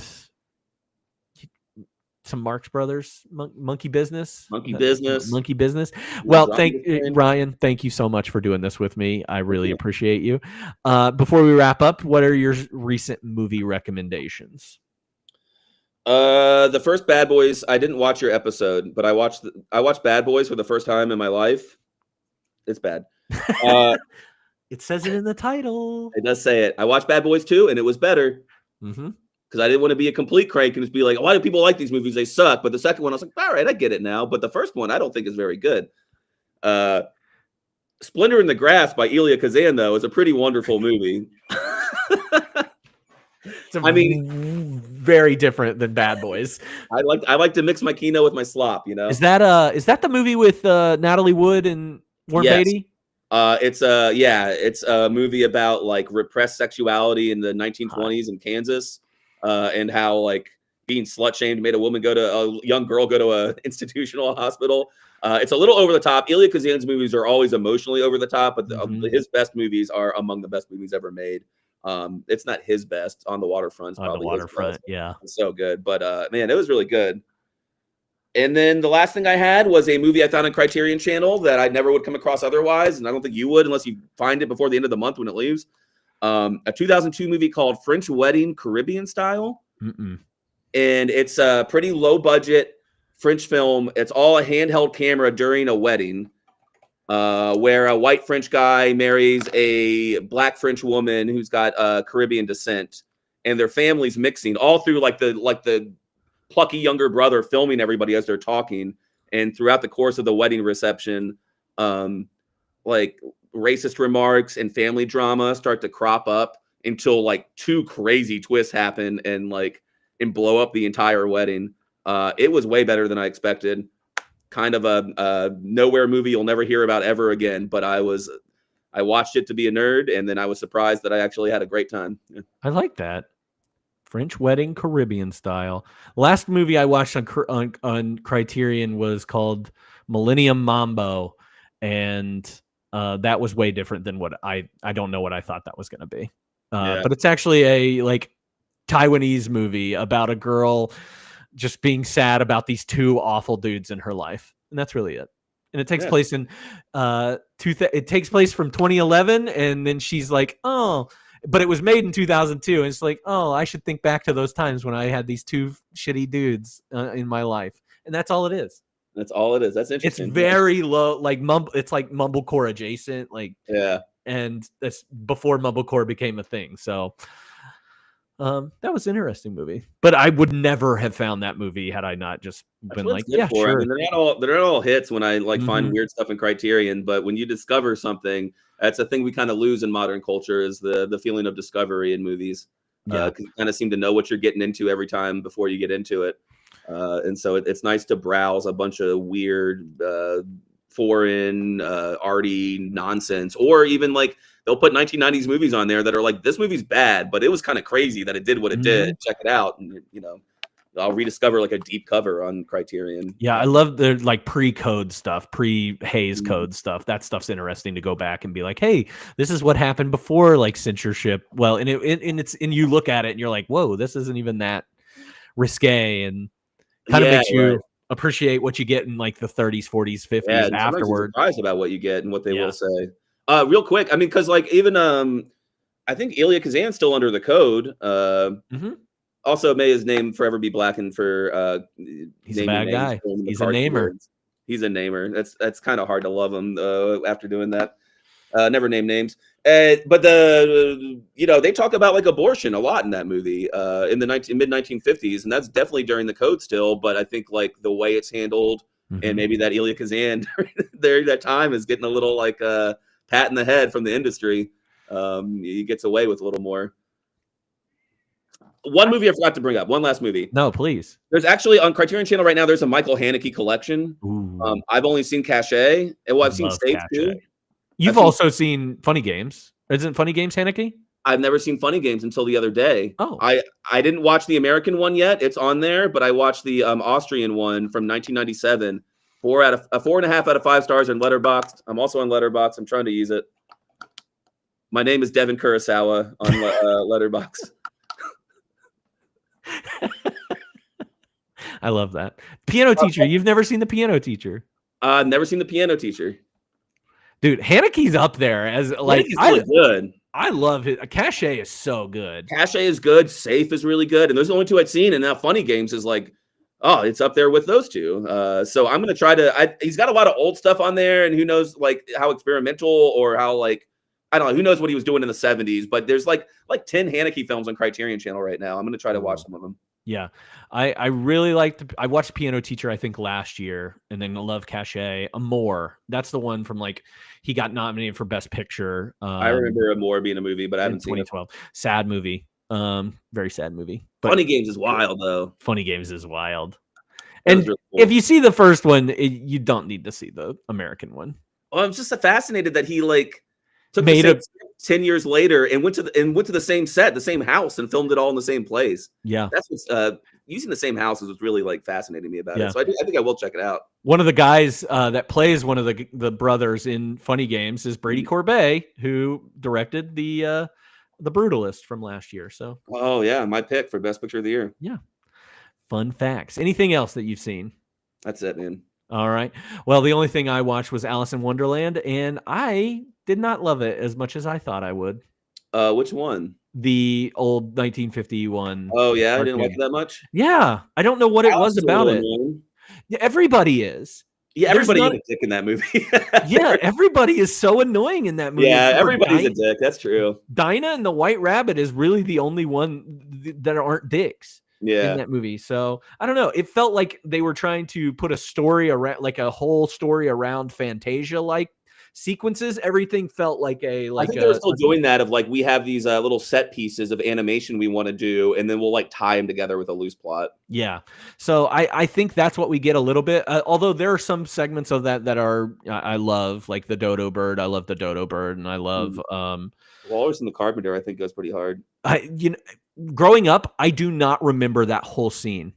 some Marx Brothers Monkey Business. Monkey Business. Well, Ryan, thank you so much for doing this with me. I really appreciate you. Before we wrap up, what are your recent movie recommendations? The first Bad Boys. I didn't watch your episode, but I watched Bad Boys for the first time in my life. It's bad. It says it in the title. It does say it. I watched Bad Boys 2, and it was better. Because I didn't want to be a complete crank and just be like, why do people like these movies? They suck. But the second one, I was like, all right, I get it now. But the first one, I don't think is very good. Splendor in the Grass by Elia Kazan, though, is a pretty wonderful movie. Very different than Bad Boys. I like to mix my Kino with my slop, you know? Is that the movie with Natalie Wood and Warren Beatty? It's a movie about like repressed sexuality in the 1920s in Kansas, and how like being slut shamed made a young girl go to a institutional hospital. It's a little over the top. Elia Kazan's movies are always emotionally over the top, but his best movies are among the best movies ever made. It's not his best. On the Waterfront. On the Waterfront, yeah, it's so good. But man, it was really good. And then the last thing I had was a movie I found on Criterion Channel that I never would come across otherwise, and I don't think you would unless you find it before the end of the month when it leaves. A 2002 movie called French Wedding, Caribbean Style. And it's a pretty low budget French film. It's all a handheld camera during a wedding, where a white French guy marries a black French woman who's got Caribbean descent, and their families mixing all through like the plucky younger brother filming everybody as they're talking, and throughout the course of the wedding reception, like racist remarks and family drama start to crop up until like two crazy twists happen and blow up the entire wedding. It was way better than I expected. Kind of a nowhere movie you'll never hear about ever again, but I watched it to be a nerd, and then I was surprised that I actually had a great time. Yeah. I like that. French Wedding, Caribbean Style. Last movie I watched on Criterion was called Millennium Mambo, and that was way different than what I don't know what I thought that was going to be. But it's actually a like Taiwanese movie about a girl just being sad about these two awful dudes in her life, and that's really it. And it takes place in it takes place from 2011, and then she's like, oh. But it was made in 2002, and it's like, oh, I should think back to those times when I had these two shitty dudes in my life, and that's all it is. That's all it is. That's interesting. It's very low, like It's like mumblecore adjacent, like and that's before mumblecore became a thing. So that was an interesting movie, but I would never have found that movie had I not just been like, yeah, sure. I mean, they're not all hits when I like find weird stuff in Criterion, but when you discover something, that's a thing we kind of lose in modern culture is the feeling of discovery in movies. Because you kind of seem to know what you're getting into every time before you get into it. And so it's nice to browse a bunch of weird, foreign, arty nonsense, or even like they'll put 1990s movies on there that are like, this movie's bad, but it was kind of crazy that it did what it did. Check it out. And, I'll rediscover like a deep cover on Criterion. Yeah, I love the like pre-code stuff, pre-Hays Code stuff. That stuff's interesting to go back and be like, hey, this is what happened before like censorship. Well, and you look at it and you're like, whoa, this isn't even that risque, and kind of makes you appreciate what you get in like the 30s, 40s, 50s afterward. Surprised about what you get and what they will say. Real quick, I mean, because like even I think Elia Kazan's still under the code. Also, may his name forever be blackened for he's a bad guy. He's a namer. He's a namer. That's kind of hard to love him after doing that. Never name names. But they talk about like abortion a lot in that movie in the mid 1950s, and that's definitely during the code still. But I think like the way it's handled, and maybe that Elia Kazan during that time is getting a little like pat in the head from the industry. He gets away with a little more. One movie I forgot to bring up. One last movie. No, please. There's actually on Criterion Channel right now. There's a Michael Haneke collection. I've only seen Caché, and I've seen States too. You've also seen Funny Games. Isn't Funny Games Haneke? I've never seen Funny Games until the other day. Oh, I didn't watch the American one yet. It's on there, but I watched the Austrian one from 1997. 4.5 out of 5 stars on Letterboxd. I'm also on Letterboxd. I'm trying to use it. My name is Devin Kurosawa on Letterboxd. I love that. Piano Teacher. You've never seen The Piano Teacher? Never seen The Piano Teacher. Dude, Haneke's up there as like really good. I love it. Caché is so good. Caché is good. Safe is really good. And there's the only two I'd seen. And now Funny Games is like, oh, it's up there with those two. So I'm gonna try to. He's got a lot of old stuff on there, and who knows like how experimental or how like I don't know. Who knows what he was doing in the 70s? But there's like 10 Haneke films on Criterion Channel right now. I'm gonna try to watch some of them. Yeah, I really liked. I watched Piano Teacher I think last year, and then I love Caché. Amour. That's the one from like he got nominated for Best Picture. I remember Amour being a movie, but I haven't seen it. 2012. Sad movie. Very sad movie. But Funny Games is wild though. Funny Games is wild. And really cool. If you see the first one, you don't need to see the American one. Well, I'm just fascinated that he like took it 10 years later and went to the same set, the same house, and filmed it all in the same place. Yeah, that's what's using the same house is what's really like fascinating me about it. So I think I will check it out. One of the guys that plays one of the brothers in Funny Games is Brady Corbet, who directed the Brutalist from last year. So my pick for Best Picture of the Year. Yeah. Fun facts. Anything else that you've seen? That's it, man. All right. Well, the only thing I watched was Alice in Wonderland, and I did not love it as much as I thought I would. Which one? The old 1951. Oh, yeah? I didn't like it that much? Yeah. I don't know what it was about it. Yeah, everybody is. Yeah, everybody is a dick in that movie. Yeah, everybody is so annoying in that movie. Yeah, everybody's a dick. That's true. Dinah and the White Rabbit is really the only one that aren't dicks. In that movie. So I don't know. It felt like they were trying to put a story around, like a whole story around Fantasia like sequences, everything felt like I think they're still doing that. Of like, we have these little set pieces of animation we want to do, and then we'll like tie them together with a loose plot. Yeah. So I think that's what we get a little bit. Although there are some segments of that are I love, like the dodo bird. I love the dodo bird, and I love Wallace and the Carpenter. I think goes pretty hard. Growing up, I do not remember that whole scene.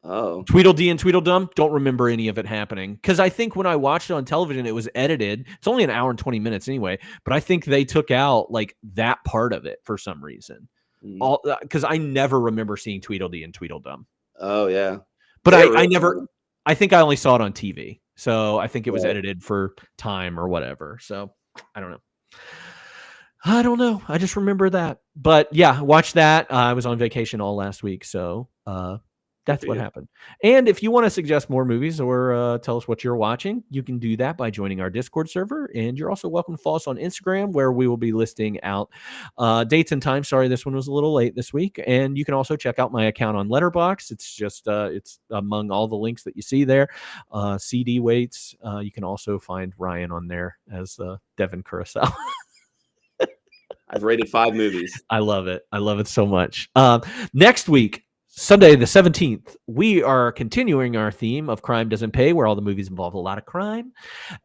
Oh, Tweedledee and Tweedledum, don't remember any of it happening. Because I think when I watched it on television, it was edited. It's only an hour and 20 minutes anyway. But I think they took out like that part of it for some reason. Because I never remember seeing Tweedledee and Tweedledum. Oh, yeah. But I think I only saw it on TV. So I think it was edited for time or whatever. So I don't know. I just remember that. But yeah, watch that. I was on vacation all last week. So that's what happened. And if you want to suggest more movies or tell us what you're watching, you can do that by joining our Discord server. And you're also welcome to follow us on Instagram, where we will be listing out dates and times. Sorry, this one was a little late this week. And you can also check out my account on Letterboxd. It's just it's among all the links that you see there. CD Waits. You can also find Ryan on there as Devin Curacao. I've rated 5 movies. I love it. I love it so much. Next week, Sunday the 17th, we are continuing our theme of Crime Doesn't Pay, where all the movies involve a lot of crime,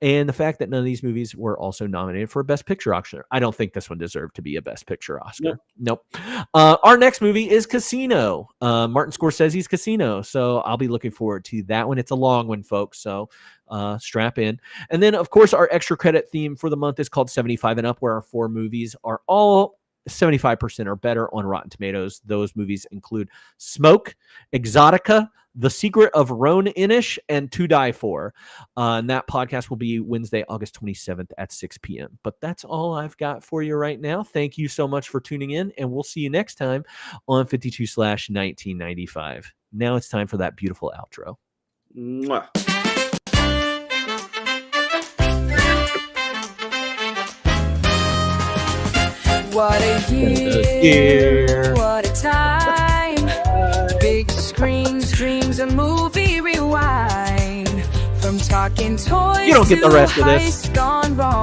and the fact that none of these movies were also nominated for a Best Picture Oscar. I don't think this one deserved to be a Best Picture Oscar. Nope. Our next movie is Casino, Martin Scorsese's Casino, so I'll be looking forward to that one. It's a long one, folks, so strap in. And then, of course, our extra credit theme for the month is called 75 and Up, where our 4 movies are all 75% or better on Rotten Tomatoes. Those movies include Smoke, Exotica, The Secret of Roan Inish, and To Die For. And that podcast will be Wednesday, August 27th at 6 p.m. But that's all I've got for you right now. Thank you so much for tuning in, and we'll see you next time on 52/1995. Now it's time for that beautiful outro. Mwah. What a year, what a time. Big screens, dreams, a movie rewind. From talking toys you don't get the rest to of this. gone wrong.